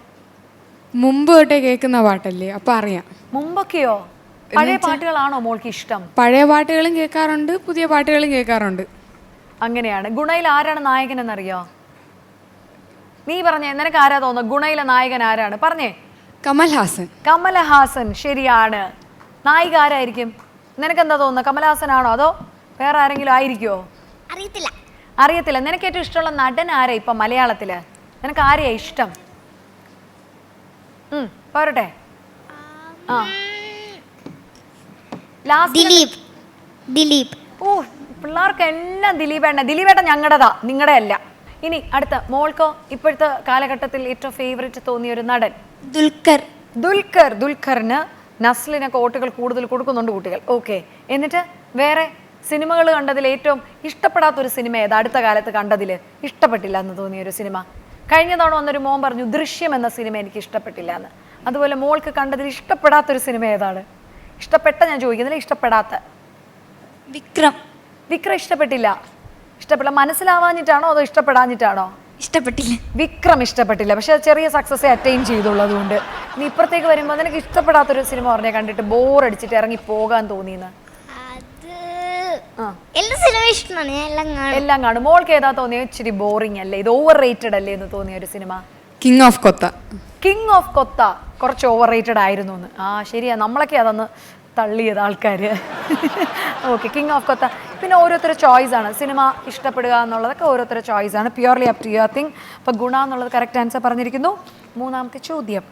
C: മുമ്പ് തൊട്ടേ കേൾക്കുന്ന പാട്ടല്ലേ, അപ്പം അറിയാം.
A: മുമ്പൊക്കെയോ? പഴയ പാട്ടുകളാണോ മോൾക്ക് ഇഷ്ടം?
C: പഴയ പാട്ടുകളും കേൾക്കാറുണ്ട്, പുതിയ പാട്ടുകളും കേൾക്കാറുണ്ട്.
A: അങ്ങനെയാണ്. ഗുണയിൽ ആരാണ് നായകൻ എന്നറിയോ? നീ പറഞ്ഞേ, നിനക്ക് ആരാ തോന്നുന്നു ഗുണയിലെ നായകൻ ആരാണ്? പറഞ്ഞേ.
C: കമൽഹാസൻ.
A: കമലഹാസൻ. ശരിയാണ്. നായിക ആരായിരിക്കും? നിനക്കെന്താ തോന്നുന്നത്? കമലഹാസനാണോ അതോ വേറെ ആരെങ്കിലും ആയിരിക്കുമോ?
H: അറിയത്തില്ല.
A: അറിയത്തില്ല. നിനക്ക് ഏറ്റവും ഇഷ്ടമുള്ള നടൻ ആരാ ഇപ്പം മലയാളത്തില്? നിനക്ക് ആരെയാ ഇഷ്ടം? പോരട്ടെ. ആ,
H: ദിലീപ്. ദിലീപ്.
A: ഓ, പിള്ളേർക്ക് എല്ലാം ദിലീപേട്ടൻ. ദിലീപേട്ടൻ ഞങ്ങളുടെതാ, നിങ്ങളുടെ അല്ല. ഇനി അടുത്ത മോൾക്കോ ഇപ്പോഴത്തെ കാലഘട്ടത്തിൽ ഏറ്റവും ഫേവറേറ്റ് തോന്നിയ ഒരു നടൻ?
B: ദുൽഖർ.
A: ദുൽഖർ. ദുൽഖറിന് നസ്ലിന് കോട്ടുകൾ കൂടുതൽ കൊടുക്കുന്നുണ്ട് കുട്ടികൾ. ഓക്കെ. എന്നിട്ട് വേറെ സിനിമകൾ കണ്ടതിൽ ഏറ്റവും ഇഷ്ടപ്പെടാത്തൊരു സിനിമ ഏതാ? അടുത്ത കാലത്ത് കണ്ടതിൽ ഇഷ്ടപ്പെട്ടില്ല എന്ന് തോന്നിയൊരു സിനിമ? കഴിഞ്ഞ തവണ വന്നൊരു മോൻ പറഞ്ഞു ദൃശ്യം എന്ന സിനിമ എനിക്ക് ഇഷ്ടപ്പെട്ടില്ല എന്ന്. അതുപോലെ മോൾക്ക് കണ്ടതിൽ ഇഷ്ടപ്പെടാത്തൊരു സിനിമ ഏതാണ്? ഇഷ്ടപ്പെട്ട ഞാൻ ചോദിക്കുന്നില്ല, ഇഷ്ടപ്പെടാത്ത.
B: വിക്രം.
A: വിക്രം ഇഷ്ടപ്പെട്ടില്ല. ഇഷ്ടപ്പെട്ടില്ല മനസ്സിലാവാഞ്ഞിട്ടാണോ അതോ ഇഷ്ടപ്പെടാഞ്ഞിട്ടാണോ?
B: ഇഷ്ടപ്പെട്ടില്ല.
A: വിക്രം ഇഷ്ടപ്പെട്ടില്ല. പക്ഷെ അത് ചെറിയ സക്സസ് അറ്റൈൻ ചെയ്തുള്ളൂ. അതുകൊണ്ട് ഇനി ഇപ്പുറത്തേക്ക് വരുമ്പോൾ നിനക്ക് ഇഷ്ടപ്പെടാത്തൊരു സിനിമ പറഞ്ഞാൽ കണ്ടിട്ട് ബോറടിച്ചിട്ട് ഇറങ്ങി പോകാൻ തോന്നിയെന്ന്?
H: എല്ലാ സിനിമ ഇഷ്ടമാണ്, ഞാൻ എല്ലാം കാണും.
A: എല്ലാം കാണും. മോൾക്ക് ഏതാ തോന്നിയത്? ഇച്ചിരി ബോറിംഗ് അല്ലേ, ഇത് ഓവർ റേറ്റഡ് അല്ലേ എന്ന് തോന്നിയ ഒരു സിനിമ?
C: King of Kotha.
A: King of Kotha കുറച്ച് ഓവർ റേറ്റഡ് ആയിരുന്നു എന്ന്. ആ ശരിയാ, നമ്മളൊക്കെ അതന്ന് തള്ളിയത് ആൾക്കാർ. Okay, King of Kotha. പിന്നെ ഓരോരുത്തരുടെ ചോയ്സാണ് സിനിമ ഇഷ്ടപ്പെടുക എന്നുള്ളതൊക്കെ ഓരോരുത്തരുടെ ചോയ്സാണ്. Purely up to your thing. അപ്പോൾ ഗുണ എന്നുള്ളത് കറക്റ്റ് ആൻസർ പറഞ്ഞിരിക്കുന്നു. മൂന്നാമത്തെ ചോദ്യം,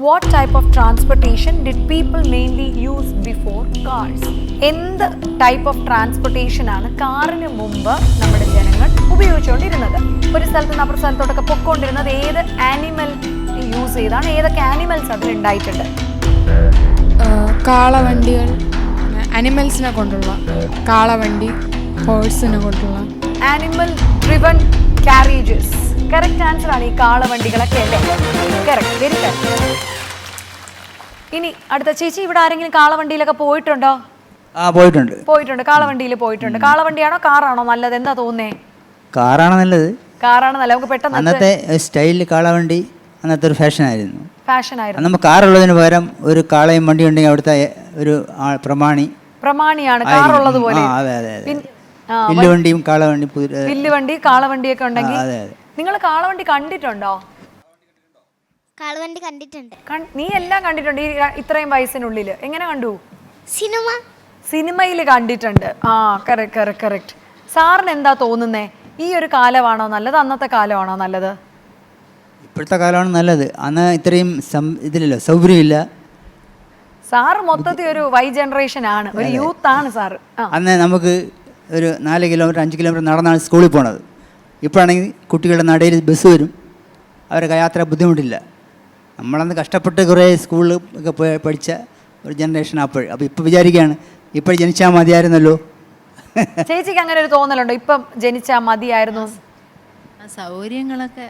A: what type of transportation did people mainly use before cars? എന്ത് ടൈപ്പ് ഓഫ് ട്രാൻസ്പോർട്ടേഷൻ ആണ് കാറിന് മുമ്പ് നമ്മുടെ ജനങ്ങൾ ഉപയോഗിച്ചുകൊണ്ടിരുന്നത്? ഒരു സ്ഥലത്ത് നിന്ന് അപ്പുറ സ്ഥലത്തോട്ടൊക്കെ പൊക്കോണ്ടിരുന്നത് ഏത് ആനിമൽ യൂസ് ചെയ്താണ്? ഏതൊക്കെ ആനിമൽസ് അതിലുണ്ടായിട്ടുണ്ട്?
C: കാളവണ്ടികൾ, അനിമൽസിനെ കൊണ്ടുള്ള കാളവണ്ടി, ഹോഴ്സിനെ കൊണ്ടുള്ള
A: animal driven carriages. Correct answer ആണ് ഈ കാളവണ്ടികളൊക്കെ അല്ലേ? Correct, very correct. ഇനി അടുത്ത ചേച്ചി, ഇവിടെ ആരെങ്കിലും കാളവണ്ടിയിലൊക്കെ പോയിട്ടുണ്ടോ?
F: പോയിട്ടുണ്ട്.
A: പോയിട്ടുണ്ട്. കാളവണ്ടിയിൽ പോയിട്ടുണ്ട്. കാളവണ്ടിയാണോ കാറാണോ നല്ലത്? എന്താ തോന്നുന്നേ?
F: കാറാണ് നല്ലത്.
A: കാറാണ് നല്ലത്. നമുക്ക് പെട്ടെന്ന്
F: അന്നത്തെ സ്റ്റൈലിൽ കാളവണ്ടി അന്നത്തെ ഒരു ഫാഷനായിരുന്നു.
A: ഫാഷനായിരുന്നു.
F: നമുക്ക് കാറുള്ളതിന് പകരം ഒരു കാളയും വണ്ടി ഉണ്ടെങ്കിൽ അവിടുത്തെ ഒരു
A: പ്രമാണിയാണ് കാറുള്ളത് പോലെ.
F: വില്ലുവണ്ടിയും കാളവണ്ടി,
A: വില്ലുവണ്ടി കാളവണ്ടിയൊക്കെ ഉണ്ടെങ്കിൽ.
F: അതെ അതെ.
A: നിങ്ങൾ കാളവണ്ടി കണ്ടിട്ടുണ്ടോ?
H: കാളവണ്ടി കണ്ടിട്ടുണ്ട്.
A: നീ എല്ലാം കണ്ടിട്ടുണ്ട് ഈ ഇത്രയും വയസ്സിനുള്ളിൽ? എങ്ങനെ കണ്ടു?
H: സിനിമയിൽ
A: കണ്ടിട്ടുണ്ട്. ആ, കറക്റ്റ്. സാറിന് എന്താ തോന്നുന്നേ, ഈ ഒരു കാലമാണോ നല്ലത് അന്നത്തെ കാലമാണോ നല്ലത്?
F: ഇപ്പോഴത്തെ കാലമാണ് നല്ലത്. അന്ന് ഇത്രയും ഇതിലല്ലോ, സൗകര്യമില്ല.
A: സാറ് മൊത്തത്തിൽ ഒരു വൈ ജനറേഷൻ ആണ്, ഒരു യൂത്ത് ആണ് സാറ്.
F: അന്ന് നമുക്ക് ഒരു 4 കിലോമീറ്റർ 5 കിലോമീറ്റർ നടന്നാണ് സ്കൂളിൽ പോണത്. ഇപ്പോഴാണെങ്കിൽ കുട്ടികളുടെ നടയിൽ ബസ് വരും, അവർക്ക് യാത്ര ബുദ്ധിമുട്ടില്ല. നമ്മളന്ന് കഷ്ടപ്പെട്ട് കുറേ സ്കൂളിൽ ഒക്കെ പോയി പഠിച്ച ഒരു ജനറേഷൻ അപ്പോൾ ഇപ്പോൾ വിചാരിക്കുകയാണ് ഇപ്പോൾ ജനിച്ചാൽ മതിയായിരുന്നല്ലോ.
A: ചേച്ചിക്ക് അങ്ങനെ ഒരു തോന്നലുണ്ടോ ഇപ്പം ജനിച്ചാൽ മതിയായിരുന്നു?
E: സൗകര്യങ്ങളൊക്കെ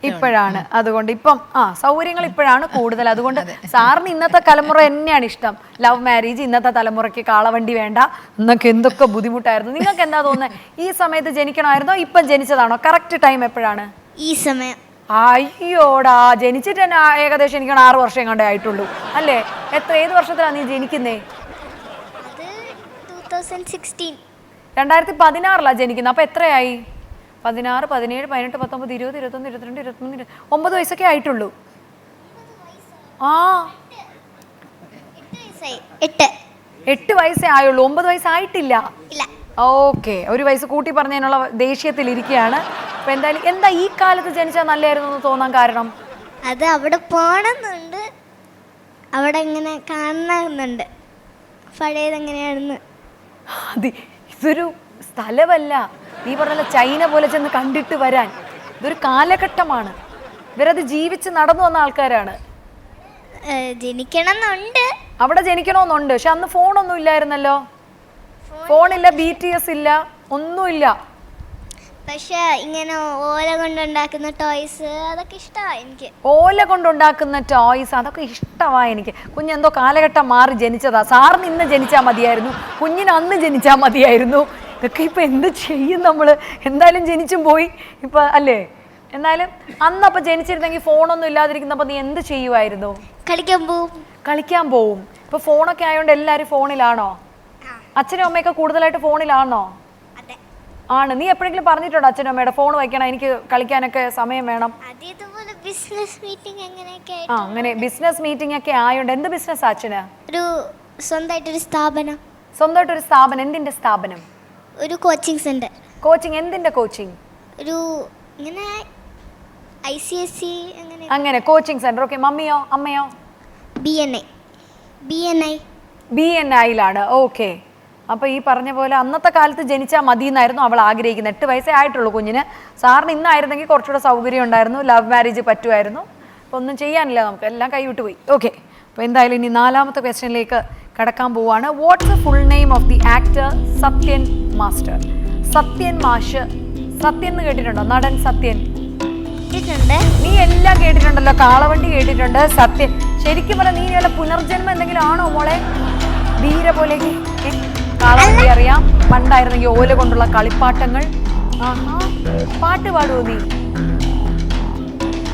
A: ഇപ്പോഴാണ്, അതുകൊണ്ട് ഇപ്പം സൗകര്യങ്ങൾ ഇപ്പോഴാണ് കൂടുതൽ. അതുകൊണ്ട് സാറിന് ഇന്നത്തെ തലമുറ തന്നെയാണ് ഇഷ്ടം. ലവ് മാരേജ്, ഇന്നത്തെ തലമുറയ്ക്ക് കാളവണ്ടി വേണ്ട എന്നൊക്കെ എന്തൊക്കെ ബുദ്ധിമുട്ടായിരുന്നു. നിങ്ങൾക്ക് എന്താ തോന്നുന്നത്, ഈ സമയത്ത് ജനിക്കണമായിരുന്നോ ഇപ്പം ജനിച്ചതാണോ? കറക്റ്റ് ടൈം എപ്പോഴാണ്?
H: ഈ സമയം.
A: അയ്യോടാ, ജനിച്ചിട്ട് തന്നെ ഏകദേശം എനിക്ക് 6 വർഷം കണ്ടേ ആയിട്ടുള്ളൂ അല്ലേ? ഏത് വർഷത്തിലാണ് നീ ജനിക്കുന്നേ?
H: അത് 2016.
A: 2016 ജനിക്കുന്നത്. അപ്പോൾ എത്രയായി? 16, 17, 18, 19, 20, 21, 22, 23, 9 വയസ്സൊക്കെ ആയിട്ടുള്ളൂ.
H: 8
A: 8 വയസ്സേ ആയുള്ളൂ, 9 വയസ്സായിട്ടില്ല.
H: ഇല്ല.
A: ഓക്കെ, ഒരു വയസ്സ് കൂട്ടി പറഞ്ഞതിനുള്ള ദേഷ്യത്തിലിരിക്കുകയാണ്. അപ്പൊ എന്തായാലും എന്താ ഈ കാലത്ത് ജനിച്ചാൽ നല്ലതായിരുന്നു എന്ന് തോന്നാൻ കാരണം?
H: അത് അവിടെ പോണമെന്നുണ്ട്, അവിടെ ഇങ്ങനെ കാണണമെന്നുണ്ട് പഴയതെങ്ങനെയാണെന്ന്.
A: അത് ഇതൊരു സ്ഥലമല്ല, ഈ പറഞ്ഞ ചൈന പോലെ ചെന്ന് കണ്ടിട്ട് വരാൻ. ഇതൊരു കാലഘട്ടമാണ്. ഇവരത് ജീവിച്ച് നടന്നു വന്ന ആൾക്കാരാണ്.
H: ജനിക്കണമെന്നുണ്ട്.
A: അവിടെ ജനിക്കണമെന്നുണ്ട്, പക്ഷെ അന്ന് ഫോണൊന്നും ഇല്ലായിരുന്നല്ലോ. ഫോണില്ല, BTS ഇല്ല, ഒന്നുമില്ല.
H: പക്ഷെ ഇങ്ങനെ ഓല കൊണ്ടുണ്ടാക്കുന്ന ടോയ്സ് അതൊക്കെ ഇഷ്ടമാണ് എനിക്ക്.
A: ഓല കൊണ്ടുണ്ടാക്കുന്ന ടോയ്സ് അതൊക്കെ ഇഷ്ടമാണ് എനിക്ക്. കുഞ്ഞെന്തോ കാലഘട്ടം മാറി ജനിച്ചതാ. സാറിന് ഇന്ന് ജനിച്ചാൽ മതിയായിരുന്നു, കുഞ്ഞിന് അന്ന് ജനിച്ചാൽ മതിയായിരുന്നു. ഇതൊക്കെ ഇപ്പം എന്ത് ചെയ്യും നമ്മൾ? എന്തായാലും ജനിച്ചും പോയി ഇപ്പം അല്ലേ. എന്നാലും അന്നപ്പോൾ ജനിച്ചിരുന്നെങ്കിൽ ഫോണൊന്നും ഇല്ലാതിരിക്കുന്നപ്പോൾ നീ എന്ത് ചെയ്യുമായിരുന്നു? കളിക്കാൻ പോവും. ഇപ്പൊ ഫോണൊക്കെ ആയതുകൊണ്ട് എല്ലാവരും ഫോണിലാണോ? അച്ഛനും അമ്മയൊക്കെ കൂടുതലായിട്ട് ഫോണിലാണോ? ആണ്. നീ എപ്പോഴെങ്കിലും പറഞ്ഞിട്ടുണ്ടോ അച്ഛനും അമ്മയുടെ ഫോൺ വയ്ക്കണം, എനിക്ക് കളിക്കാനൊക്കെ സമയം വേണം? അങ്ങനെ ബിസിനസ് മീറ്റിംഗ് ഒക്കെ ആയതുകൊണ്ട്. എന്ത് ബിസിനസ് അച്ഛന്?
H: സ്വന്തമായിട്ടൊരു സ്ഥാപനം.
A: സ്വന്തമായിട്ടൊരു സ്ഥാപനം? എന്തിന്റെ സ്ഥാപനം?
H: ഒരു കോച്ചിങ് സെന്റർ.
A: കോച്ചിങ്? എന്തിന്റെ കോച്ചിങ്?
H: ഒരു ഇങ്ങനെ ICSE
A: അങ്ങനെ കോച്ചിങ് സെന്റർ. ഓക്കെ. മമ്മിയോ അമ്മയോ? BNI-ലാണ്. ഓക്കെ. അപ്പോൾ ഈ പറഞ്ഞ പോലെ അന്നത്തെ കാലത്ത് ജനിച്ചാൽ മതി എന്നായിരുന്നു അവൾ ആഗ്രഹിക്കുന്നത്. 8 വയസ്സേ ആയിട്ടുള്ളൂ കുഞ്ഞിന്. സാറിന് ഇന്നായിരുന്നെങ്കിൽ കുറച്ചുകൂടെ സൗകര്യം ഉണ്ടായിരുന്നു, ലവ് മാരേജ് പറ്റുമായിരുന്നു. അപ്പോൾ ഒന്നും ചെയ്യാനില്ല, നമുക്ക് എല്ലാം കൈവിട്ട് പോയി. ഓക്കെ. അപ്പോൾ എന്തായാലും ഇനി 4ാമത്തെ ക്വസ്റ്റ്യനിലേക്ക് കടക്കാൻ പോവുകയാണ്. What's the full name of the actor Sathyan master? Sathyan മാഷ്. സത്യൻ എന്ന് കേട്ടിട്ടുണ്ടോ? നടൻ സത്യൻ. നീ എല്ലാം കേട്ടിട്ടുണ്ടല്ലോ. കാളവണ്ടി കേട്ടിട്ടുണ്ട്, സത്യൻ. ശരിക്കും പറഞ്ഞാൽ നീ വല്ല പുനർജന്മം എന്തെങ്കിലും ആണോ മോളെ? ധീര പോലെ. കാളവണ്ടി അറിയാം, പണ്ടായിരുന്നെങ്കിൽ ഓല കൊണ്ടുള്ള കളിപ്പാട്ടങ്ങൾ. ആഹാ, പാട്ട് പാടുവോ നീ?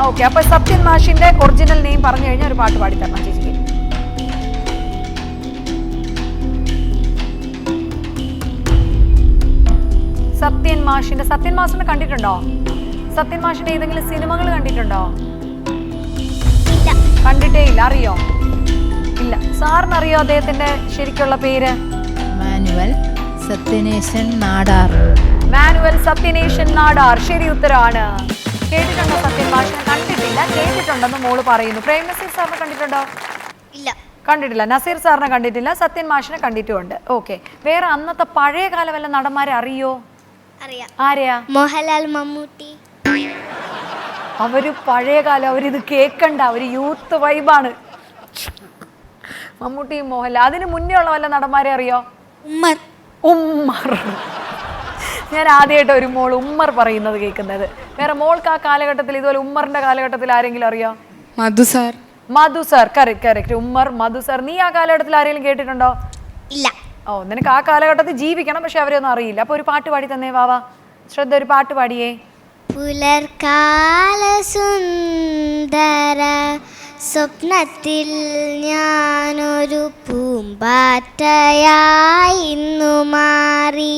A: ഓക്കെ. അപ്പൊ സത്യൻ മാഷിന്റെ ഒറിജിനൽ നെയിം പറഞ്ഞു കഴിഞ്ഞാൽ ഒരു പാട്ട് പാടിത്തരണം ചേച്ചിക്ക്. സത്യൻ മാഷിനെ കണ്ടിട്ടുണ്ടോ? സത്യൻ മാഷിന്റെ ഏതെങ്കിലും സിനിമകൾ കണ്ടിട്ടുണ്ടോ? കണ്ടിട്ടേ ഇല്ല. അറിയോ? ഇല്ല. സാറിന് അറിയോ അദ്ദേഹത്തിന്റെ ശരിക്കുള്ള പേര്?
E: മാനുവൽ സത്യനേശൻ നാടാർ.
A: മാനുവൽ സത്യനേശൻ നാടാർ. ശരി ഉത്തരമാണ്. കേട്ടിട്ടുണ്ടോ സത്യൻ മാഷിനെ? കണ്ടിട്ടില്ല, കേട്ടിട്ടുണ്ടെന്ന് മോള് പറയുന്നു. പ്രേം നസീർ സാറിനെ കണ്ടിട്ടുണ്ടോ?
H: ഇല്ല.
A: കണ്ടിട്ടില്ല. നസീർ സാറിനെ കണ്ടിട്ടില്ല, സത്യൻ മാഷിനെ കണ്ടിട്ടുമുണ്ട്. ഓക്കെ. വേറെ അന്നത്തെ പഴയ കാല വല്ല നടന്മാരെ അറിയോ? ആരെയാ?
H: മോഹൻലാൽ, മമ്മൂട്ടി.
A: അവര് പഴയ കാലം, അവരിത് കേൾക്കണ്ട, അവര് യൂത്ത് വൈബാണ്. മമ്മൂട്ടിയും മോഹൻലാൽ. അതിന് മുന്നേ ഉള്ള വല്ല നടന്മാരെ അറിയോ? ഉമ്മർ. ഞാൻ ആദ്യമായിട്ട് ഒരു മോൾ ഉമ്മർ പറയുന്നത് കേൾക്കുന്നത്. വേറെ മോൾക്ക് ആ കാലഘട്ടത്തിൽ ഇതുപോലെ ഉമ്മറിന്റെ കാലഘട്ടത്തിൽ ആരെങ്കിലും അറിയോ?
C: മധു സാർ. കറക്റ്റ്. ഉമ്മർ, മധു സാർ. നീ ആ കാലഘട്ടത്തിൽ ആരെങ്കിലും കേട്ടിട്ടുണ്ടോ?
H: ഇല്ല.
A: ഓ, നിനക്ക് ആ കാലഘട്ടത്തിൽ ജീവിക്കണം, പക്ഷെ അവരെയൊന്നും അറിയില്ല. അപ്പൊ ഒരു പാട്ട് പാടി തന്നേ വാവാ. ശ്രദ്ധ, ഒരു പാട്ട് പാടിയേ.
H: പുലർക്കാല സുന്ദര സ്വപ്നത്തിൽ ഞാനൊരു പൂമ്പാറ്റയായി ഇന്നു മാറി.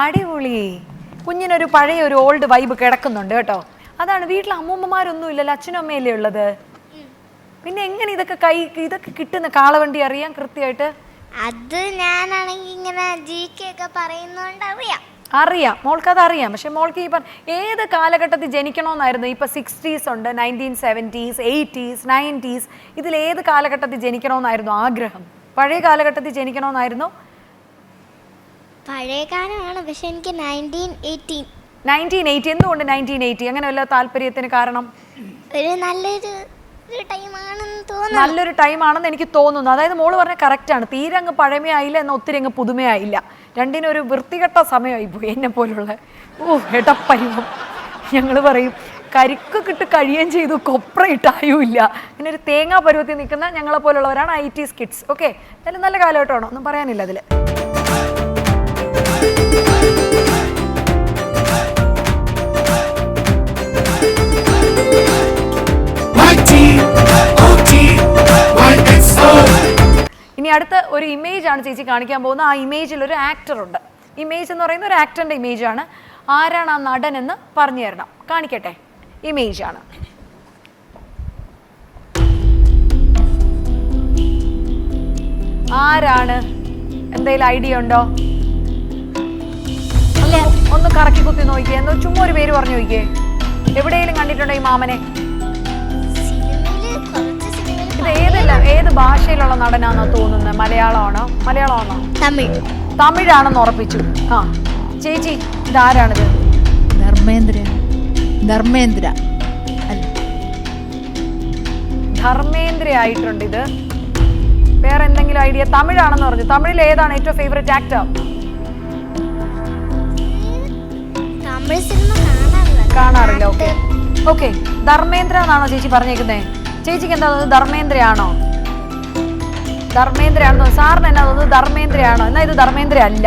A: അടിപൊളി. കുഞ്ഞിനൊരു പഴയ ഒരു ഓൾഡ് വൈബ് കിടക്കുന്നുണ്ട് കേട്ടോ. അതാണ്. വീട്ടിൽ അമ്മൂമ്മമാരൊന്നും ഇല്ലല്ലോ, അച്ഛനും അമ്മയല്ലേ ഉള്ളത്. പിന്നെ എങ്ങനെ ഇതൊക്കെ കിട്ടുന്ന? കാളവണ്ടി അറിയാം കൃത്യമായിട്ട്?
H: അത് ഞാനാണെങ്കിൽ ഇങ്ങനെ GK ഒക്കെ പറയുന്നോണ്ട്
A: അറിയാം. മോൾക്കത് അറിയാം. പക്ഷെ മോൾക്ക് ഈ ഏത് കാലഘട്ടത്തിൽ ജനിക്കണമെന്നായിരുന്നു? ഇപ്പം 60s ഉണ്ട്, 1970s, 80s, 90s. ഇതിൽ ഏത് കാലഘട്ടത്തിൽ ജനിക്കണമെന്നായിരുന്നു ആഗ്രഹം? പഴയ കാലഘട്ടത്തിൽ ജനിക്കണമെന്നായിരുന്നു?
H: പഴയ കാലമാണ്, പക്ഷെ എനിക്ക്
A: 1980. എന്തുകൊണ്ട് 1980? അങ്ങനെ വല്ല താല്പര്യത്തിന് കാരണം?
H: ഒരു നല്ലൊരു ടൈമാണെന്ന് തോന്നുന്നു.
A: നല്ലൊരു ടൈമാണെന്ന് എനിക്ക് തോന്നുന്നു. അതായത് മോള് പറഞ്ഞാൽ കറക്റ്റാണ്. തീരെ അങ്ങ് പഴമയായില്ല, എന്നാൽ ഒത്തിരി അങ്ങ് പുതുമയായില്ല. രണ്ടിനും ഒരു വൃത്തികെട്ട സമയമായി പോയി. എന്നെ പോലുള്ള എടപ്പരിവം. ഞങ്ങൾ പറയും കരിക്ക് കിട്ട് കഴിയുകയും ചെയ്തു, കൊപ്രയിട്ടായും ഇല്ല. ഇങ്ങനെ ഒരു തേങ്ങാ പരുവത്തിൽ നിൽക്കുന്ന ഞങ്ങളെ പോലുള്ളവരാണ് 80s കിഡ്സ്. ഓക്കെ. എന്തായാലും നല്ല കാലഘട്ടമാണോ? ഒന്നും പറയാനില്ല അതിൽ. ഇനി അടുത്ത ഒരു ഇമേജ് ആണ് ചേച്ചി കാണിക്കാൻ പോകുന്നത്. ആ ഇമേജിൽ ഒരു ആക്ടർ ഉണ്ട്. ഇമേജ് എന്ന് പറയുന്ന ഒരു ആക്ടറിന്റെ ഇമേജാണ്. ആരാണ് ആ നടൻ എന്ന് പറഞ്ഞു തരണം. കാണിക്കട്ടെ. ഇമേജാണ്. ആരാണ്? എന്തെങ്കിലും ഐഡിയ ഉണ്ടോ? ഒന്ന് കറക്കി കുത്തി നോക്കിയേ. എന്തോ ചുമ്മാ ഒരു പേര് പറഞ്ഞു നോക്കിയേ. എവിടെയെങ്കിലും കണ്ടിട്ടുണ്ടോ ഈ മാമനെ? ഇത് ഏത് ഭാഷയിലുള്ള നടനാണോ തോന്നുന്നത്? മലയാളമാണോ? തമിഴാണെന്ന് ഉറപ്പിച്ചു. ആ ചേച്ചി, ഇതാരാണിത്? ധർമ്മേന്ദ്ര ആയിട്ടുണ്ട്. ഇത് വേറെ എന്തെങ്കിലും ഐഡിയ? തമിഴാണെന്ന് പറഞ്ഞു. തമിഴിൽ ഏതാണ് ഏറ്റവും ഫേവറേറ്റ് ആക്ടർ? കാണാറില്ല. ഓക്കെ ഓക്കെ, ധർമ്മേന്ദ്ര എന്നാണോ ചേച്ചി പറഞ്ഞേക്കുന്നേ? ചേച്ചിക്ക് എന്താ തോന്നുന്നത്? ധർമ്മേന്ദ്രയാണോ? സാറിന് എന്നാ തോന്നുന്നത്? ധർമ്മേന്ദ്രയാണോ? എന്നാ ഇത് ധർമ്മേന്ദ്ര അല്ല.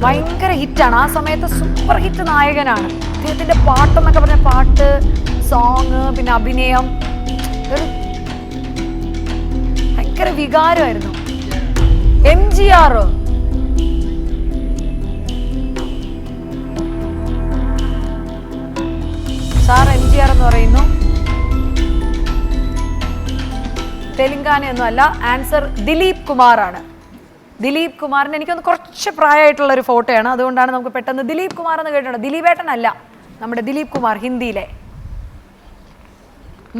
A: ഭയങ്കര ഹിറ്റാണ് ആ സമയത്ത്, സൂപ്പർ ഹിറ്റ് നായകനാണ്. അദ്ദേഹത്തിന്റെ പാട്ടെന്നൊക്കെ പറഞ്ഞ പാട്ട്, സോങ്, പിന്നെ അഭിനയം ഭയങ്കര വികാരമായിരുന്നു. MGR. സാർ MGR എന്ന് പറയുന്നു. തെലുങ്കാനയൊന്നും അല്ല. ആൻസർ ദിലീപ് കുമാർ ആണ്. ദിലീപ് കുമാറിന് എനിക്കൊന്ന് കുറച്ച് പ്രായമായിട്ടുള്ള ഒരു ഫോട്ടോയാണ്, അതുകൊണ്ടാണ് നമുക്ക് പെട്ടെന്ന് ദിലീപ് കുമാർ എന്ന് കേട്ടിട്ടുണ്ട്. ദിലീപേട്ടനല്ല, നമ്മുടെ ദിലീപ് കുമാർ ഹിന്ദിയിലെ.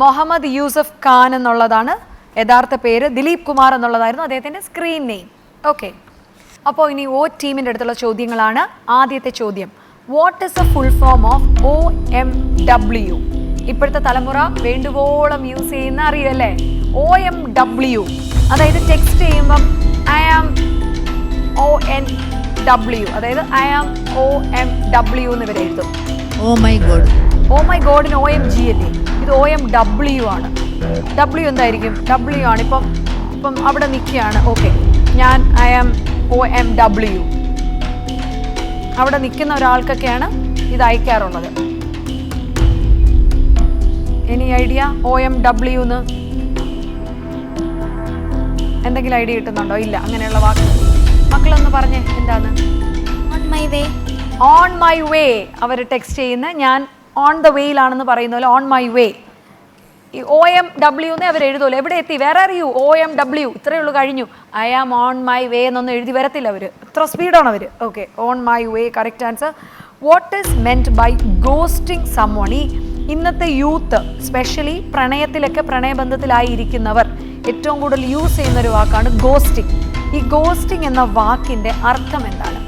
A: മുഹമ്മദ് യൂസഫ് ഖാൻ എന്നുള്ളതാണ് യഥാർത്ഥ പേര്. ദിലീപ് കുമാർ എന്നുള്ളതായിരുന്നു അദ്ദേഹത്തിൻ്റെ സ്ക്രീൻ നെയിം. ഓക്കെ, അപ്പോൾ ഇനി O ടീമിൻ്റെ അടുത്തുള്ള ചോദ്യങ്ങളാണ്. ആദ്യത്തെ ചോദ്യം, what is A full form of OMW? ഇപ്പോഴത്തെ തലമുറ വേണ്ടുവോളം യൂസ് ചെയ്യുന്ന അറിയുമല്ലേ? OMW, അതായത് ടെക്സ്റ്റ് ചെയ്യുമ്പം I am ONW, അതായത് I am OMW എന്ന് ഇവർ എഴുതും.
E: ഓ മൈ ഗോഡിന്
A: OMG അല്ലേ? ഇത് OMW ആണ്. W എന്തായിരിക്കും? W ആണ്. ഇപ്പം അവിടെ നിൽക്കുകയാണ്. ഓക്കെ, ഞാൻ I am OMW. അവിടെ നിൽക്കുന്ന ഒരാൾക്കൊക്കെയാണ് ഇത് അയക്കാറുള്ളത്. Any idea? OMW എന്ന് എന്തെങ്കിലും ഐഡിയ കിട്ടുന്നുണ്ടോ? ഇല്ല, അങ്ങനെയുള്ള വാക്ക് മക്കളൊന്ന് പറഞ്ഞേ, എന്താണ്? On my way. അവർ ടെക്സ്റ്റ് ചെയ്യുന്ന ഞാൻ ഓൺ ദ വേയിലാണെന്ന് പറയുന്ന പോലെ ഓൺ മൈ വേ. ഈ OMW എന്നേ അവർ എഴുതുമല്ലോ. എവിടെ എത്തി? വേറെ അറിയൂ? OMW ഇത്രയേ ഉള്ളൂ, കഴിഞ്ഞു. I am on my way എന്നൊന്നും എഴുതി വരത്തില്ല അവർ, അത്ര സ്പീഡാണ് അവർ. Okay, on my way correct answer. What is meant by ghosting someone? ഈ ഇന്നത്തെ യൂത്ത്, സ്പെഷ്യലി പ്രണയത്തിലൊക്കെ പ്രണയബന്ധത്തിലായിരിക്കുന്നവർ ഏറ്റവും കൂടുതൽ യൂസ് ചെയ്യുന്ന ഒരു വാക്കാണ് ഗോസ്റ്റിംഗ്. ഈ ഗോസ്റ്റിംഗ് എന്ന വാക്കിൻ്റെ അർത്ഥം എന്താണ്?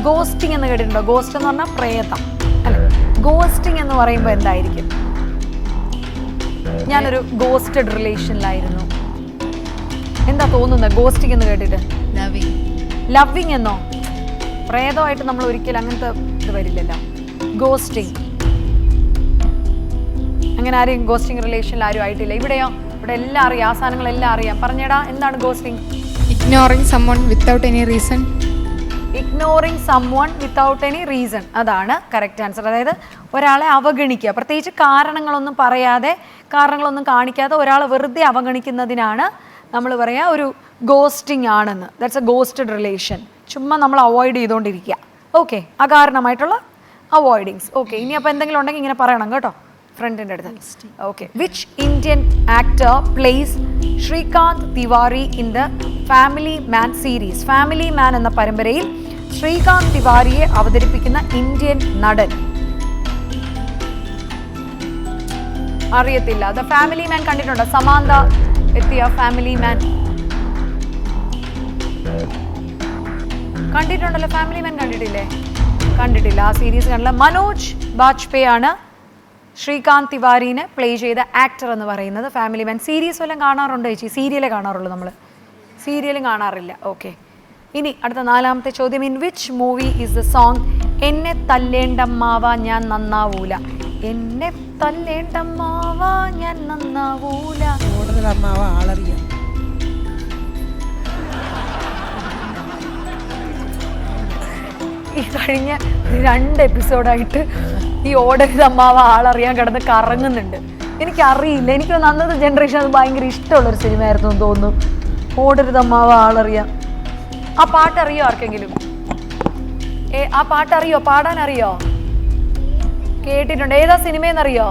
A: ഗോസ്റ്റിംഗ് എന്ന് കേട്ടിട്ടുണ്ടോ? ഗോസ്റ്റ് എന്ന് പറഞ്ഞാൽ പ്രേതം അല്ലെ? ഗോസ്റ്റിംഗ് എന്ന് പറയുമ്പോൾ എന്തായിരിക്കും? ഞാനൊരു ഗോസ്റ്റഡ് റിലേഷനിലായിരുന്നു. എന്താ തോന്നുന്നത് ഗോസ്റ്റിംഗ് എന്ന് കേട്ടിട്ട്? ലവിങ് എന്നോ? പ്രേതമായിട്ട് നമ്മൾ ഒരിക്കലും അങ്ങനത്തെ ഇത് വരില്ലല്ലോ. ഗോസ്റ്റിംഗ്, അങ്ങനെ ആരെയും ഗോസ്റ്റിംഗ് റിലേഷനിൽ ആരും ആയിട്ടില്ല. ഇവിടെയോ? ഇവിടെ എല്ലാം അറിയാം, ആ സാധനങ്ങളെല്ലാം അറിയാം. പറഞ്ഞേടാ, എന്താണ് ghosting?
C: Ignoring someone without any reason.
A: Ignoring someone without any reason, അതാണ് കറക്റ്റ് ആൻസർ. അതായത് ഒരാളെ അവഗണിക്കുക, പ്രത്യേകിച്ച് കാരണങ്ങളൊന്നും പറയാതെ, കാരണങ്ങളൊന്നും കാണിക്കാതെ ഒരാളെ വെറുതെ അവഗണിക്കുന്നതിനാണ് നമ്മൾ പറയുക ഒരു ഗോസ്റ്റിംഗ് ആണെന്ന്. That's A ghosted relation. ചുമ്മാ നമ്മൾ അവോയ്ഡ് ചെയ്തുകൊണ്ടിരിക്കുക. ഓക്കെ, അകാരണമായിട്ടുള്ള അവോയ്ഡിങ്സ്. ഓക്കെ, ഇനി അപ്പോൾ എന്തെങ്കിലും ഉണ്ടെങ്കിൽ ഇങ്ങനെ പറയണം കേട്ടോ ഫ്രണ്ടിൻ്റെ അടുത്ത്. Okay, which Indian actor plays Srikant Tiwari in the Family Man series? Family Man എന്ന പരമ്പരയിൽ ശ്രീകാന്ത് തിവാരിയെ അവതരിപ്പിക്കുന്ന ഇന്ത്യൻ നടൻ? അറിയത്തില്ല. ദ ഫാമിലി മാൻ കണ്ടിട്ടുണ്ടോ? സമാന്ത എത്തിയ ഫാമിലി മാൻ കണ്ടിട്ടുണ്ടല്ലോ. ഫാമിലി മാൻ കണ്ടിട്ടില്ലേ? കണ്ടിട്ടില്ല, ആ സീരീസ് കണ്ടില്ല. മനോജ് ബാജ്പേയി ആണ് ശ്രീകാന്ത് തിവാരീനെ പ്ലേ ചെയ്ത ആക്ടർ എന്ന് പറയുന്നത്. ഫാമിലി മാൻ സീരീസ് വല്ലതും കാണാറുണ്ടോ ചേച്ചി? സീരിയലേ കാണാറുള്ളൂ നമ്മൾ, സീരിയലും കാണാറില്ല. ഓക്കെ, ഇനി അടുത്ത നാലാമത്തെ ചോദ്യം, in which movie is the song എന്നെ തല്ലേണ്ടമ്മാവ ഞാൻ നന്നാവൂല? എന്നെ തല്ലേണ്ടമ്മാവ ഞാൻ നന്നാവൂല.
D: അമ്മാവ ആളറിയാം.
A: ഈ കഴിഞ്ഞ 2 എപ്പിസോഡായിട്ട് ഈ ഓടരുത് അമ്മാവ ആളറിയാൻ കിടന്ന് കറങ്ങുന്നുണ്ട്. എനിക്കറിയില്ല, എനിക്ക് അന്നത്തെ ജനറേഷൻ അത് ഭയങ്കര ഇഷ്ടമുള്ളൊരു സിനിമയായിരുന്നു എന്ന് തോന്നുന്നു. ഓടരുത് അമ്മാവ ആളറിയാം. ആ പാട്ടറിയോ ആർക്കെങ്കിലും? ആ പാട്ടറിയോ? പാടാനറിയോ? കേട്ടിട്ടുണ്ട്. ഏതാ സിനിമയെന്നറിയോ?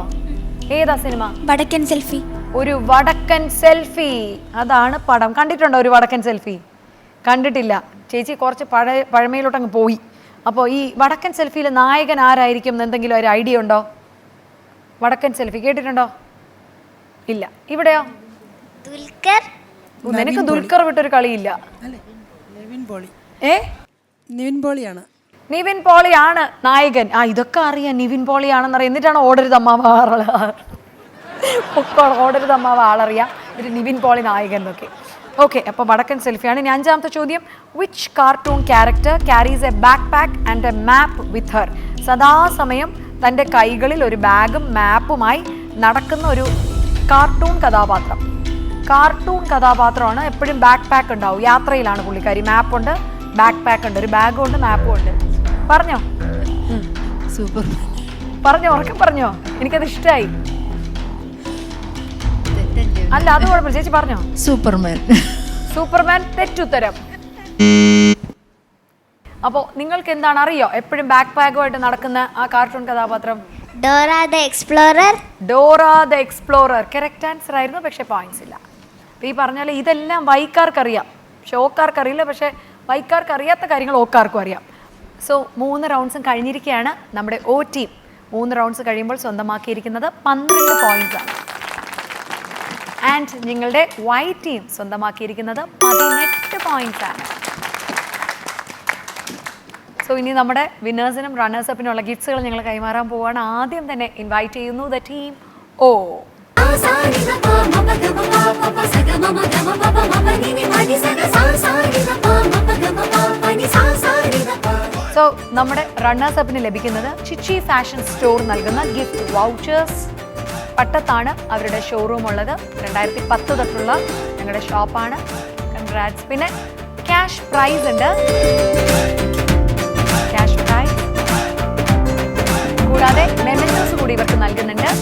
A: ഏതാ സിനിമ?
B: വടക്കൻ സെൽഫി.
A: ഒരു വടക്കൻ സെൽഫി. അതാണ് പടം. കണ്ടിട്ടുണ്ടോ ഒരു വടക്കൻ സെൽഫി? കണ്ടിട്ടില്ല. ചേച്ചി കുറച്ച് പഴമയിലോട്ടങ്ങ് പോയി. അപ്പോൾ ഈ വടക്കൻ സെൽഫിയിൽ നായകൻ ആരായിരിക്കും എന്ന് എന്തെങ്കിലും ഒരു ഐഡിയ ഉണ്ടോ? വടക്കൻ സെൽഫി കേട്ടിട്ടുണ്ടോ? ഇല്ല. ഇവിടെയോ?
H: ദുൽഖർ.
A: നിനക്ക് ദുൽഖർ വിട്ടൊരു കളിയില്ല.
D: നിവിൻ പോളി.
A: ഏ,
D: നിവിൻ പോളിയാണ്.
A: നിവിൻ പോളിയാണ് നായകൻ. ഇതൊക്കെ അറിയാം, നിവിൻ പോളിയാണെന്നറിയാം. എന്നിട്ടാണ് ഓടരുത് അമ്മാവ ഓടരുത് അമ്മാവ ആളറിയാം, ഒരു നിവിൻ പോളി നായകൻ എന്നൊക്കെ. ഓക്കെ, അപ്പോൾ വടക്കൻ സെൽഫിയാണ്. ഇനി അഞ്ചാമത്തെ ചോദ്യം. Which cartoon character carries a backpack and a map with her? സദാസമയം തൻ്റെ കൈകളിൽ ഒരു ബാഗും മാപ്പുമായി നടക്കുന്ന ഒരു കാർട്ടൂൺ കഥാപാത്രം. കാർട്ടൂൺ കഥാപാത്രമാണ്. എപ്പോഴും ബാക്ക് പാക്ക് ഉണ്ടാവും. യാത്രയിലാണ് പുള്ളിക്കാരി. മാപ്പുണ്ട്, ബാക്ക് പാക്ക് ഉണ്ട്, ഒരു ബാഗും ഉണ്ട്, മാപ്പും ഉണ്ട്. പറഞ്ഞോ,
E: സൂപ്പർ
A: പറഞ്ഞോ, ഉറക്കെ പറഞ്ഞോ. എനിക്കത് ഇഷ്ടമായി. അല്ല, അത് കുഴപ്പമില്ല, ചേച്ചി പറഞ്ഞോ.
E: സൂപ്പർമാൻ.
A: സൂപ്പർമാൻ തെറ്റുത്തരം. അപ്പോൾ നിങ്ങൾക്ക് എന്താണ് അറിയോ എപ്പോഴും ബാക്ക് പാക്കുമായിട്ട് നടക്കുന്ന ആ കാർട്ടൂൺ കഥാപാത്രം?
H: Dora the explorer.
A: Dora the explorer correct answer ആയിരുന്നു, പക്ഷേ പോയിന്റ്സ് ഇല്ല. അപ്പോൾ ഈ പറഞ്ഞാൽ ഇതെല്ലാം വൈക്കാർക്കറിയാം, പക്ഷെ ഓക്കാർക്കറിയില്ല. പക്ഷേ വൈക്കാർക്ക് അറിയാത്ത കാര്യങ്ങൾ ഓക്കാർക്കും അറിയാം. സോ 3 റൗണ്ട്സും കഴിഞ്ഞിരിക്കുകയാണ്. നമ്മുടെ O ടീം 3 റൗണ്ട്സ് കഴിയുമ്പോൾ സ്വന്തമാക്കിയിരിക്കുന്നത് 12 പോയിന്റ്സ് ആണ്. ആൻഡ് നിങ്ങളുടെ Y ടീം സ്വന്തമാക്കിയിരിക്കുന്നത് 18 പോയിന്റ്സ് ആണ്. സോ ഇനി നമ്മുടെ വിന്നേഴ്സിനും റണ്ണേഴ്സപ്പിനും ഉള്ള ഗിഫ്റ്റ്സുകൾ ഞങ്ങൾ കൈമാറാൻ പോവുകയാണ്. ആദ്യം തന്നെ ഇൻവൈറ്റ് ചെയ്യുന്നു ദ ടീം O. സോ നമ്മുടെ റണ്ണേഴ്സപ്പിന് ലഭിക്കുന്നത് ചിച്ചി ഫാഷൻ സ്റ്റോർ നൽകുന്ന ഗിഫ്റ്റ് വൗച്ചേഴ്സ്. പട്ടത്താണ് അവരുടെ ഷോറൂം ഉള്ളത്. 2010 തൊട്ടുള്ള ഞങ്ങളുടെ ഷോപ്പാണ്. കൺഗ്രാറ്റ്സ്. പിന്നെ ക്യാഷ് പ്രൈസ് ഉണ്ട്. ക്യാഷ് പ്രൈസ് കൂടാതെ മെമന്റോസ് കൂടി ഇവർക്ക് നൽകുന്നുണ്ട്.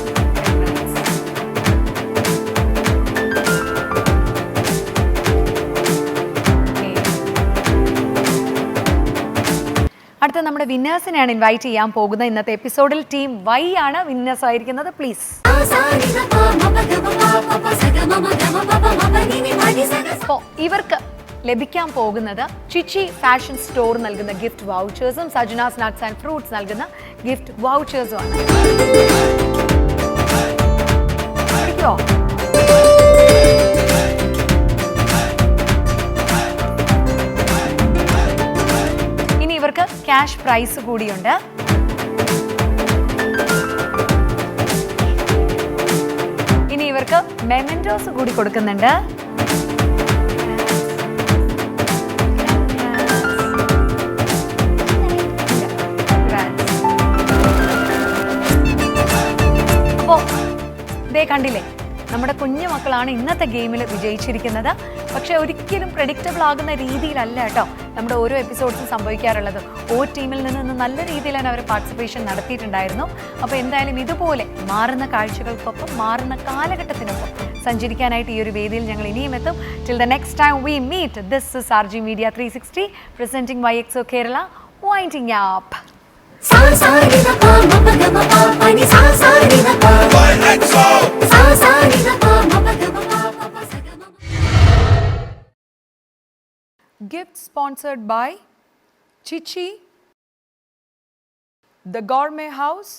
A: അടുത്ത നമ്മുടെ വിന്നേഴ്സിനെയാണ് ഇൻവൈറ്റ് ചെയ്യാൻ പോകുന്നത്. ഇന്നത്തെ എപ്പിസോഡിൽ ടീം Y ആണ് വിന്നേഴ്സ് ആയിരിക്കുന്നത്. പ്ലീസ്. അപ്പോൾ ഇവർക്ക് ലഭിക്കാൻ പോകുന്നത് ചിച്ചി ഫാഷൻ സ്റ്റോർ നൽകുന്ന ഗിഫ്റ്റ് വൗച്ചേഴ്സും സജുനാസ് നട്ട്സ് ആൻഡ് ഫ്രൂട്ട്സ് നൽകുന്ന ഗിഫ്റ്റ് വൗച്ചേഴ്സും ആണ്. പഠിക്കുമോ? ഇനി ഇവർക്ക് ക്യാഷ് പ്രൈസ് കൂടിയുണ്ട്. ഇനി ഇവർക്ക് മെമന്റോസ് കൂടി കൊടുക്കുന്നുണ്ട്. ദേ കണ്ടില്ലേ, നമ്മുടെ കുഞ്ഞു മക്കളാണ് ഇന്നത്തെ ഗെയിമിൽ വിജയിച്ചിരിക്കുന്നത്. പക്ഷേ ഒരിക്കലും പ്രെഡിക്റ്റബിൾ ആകുന്ന രീതിയിലല്ല കേട്ടോ നമ്മുടെ ഓരോ എപ്പിസോഡ്സും സംഭവിക്കാറുള്ളത്. ടീമിൽ നിന്ന് നല്ല രീതിയിലാണ് അവർ പാർട്ടിസിപ്പേഷൻ നടത്തിയിട്ടുണ്ടായിരുന്നു. അപ്പോൾ എന്തായാലും ഇതുപോലെ മാറുന്ന കാഴ്ചകൾക്കൊപ്പം മാറുന്ന കാലഘട്ടത്തിനൊപ്പം സഞ്ചരിക്കാനായിട്ട് ഈ ഒരു വേദിയിൽ ഞങ്ങൾ ഇനിയും എത്തും. Till the next time we meet, this is RG Media 360 presenting YXO Kerala, winding up. Gift sponsored by Chichi, The Gourmet House,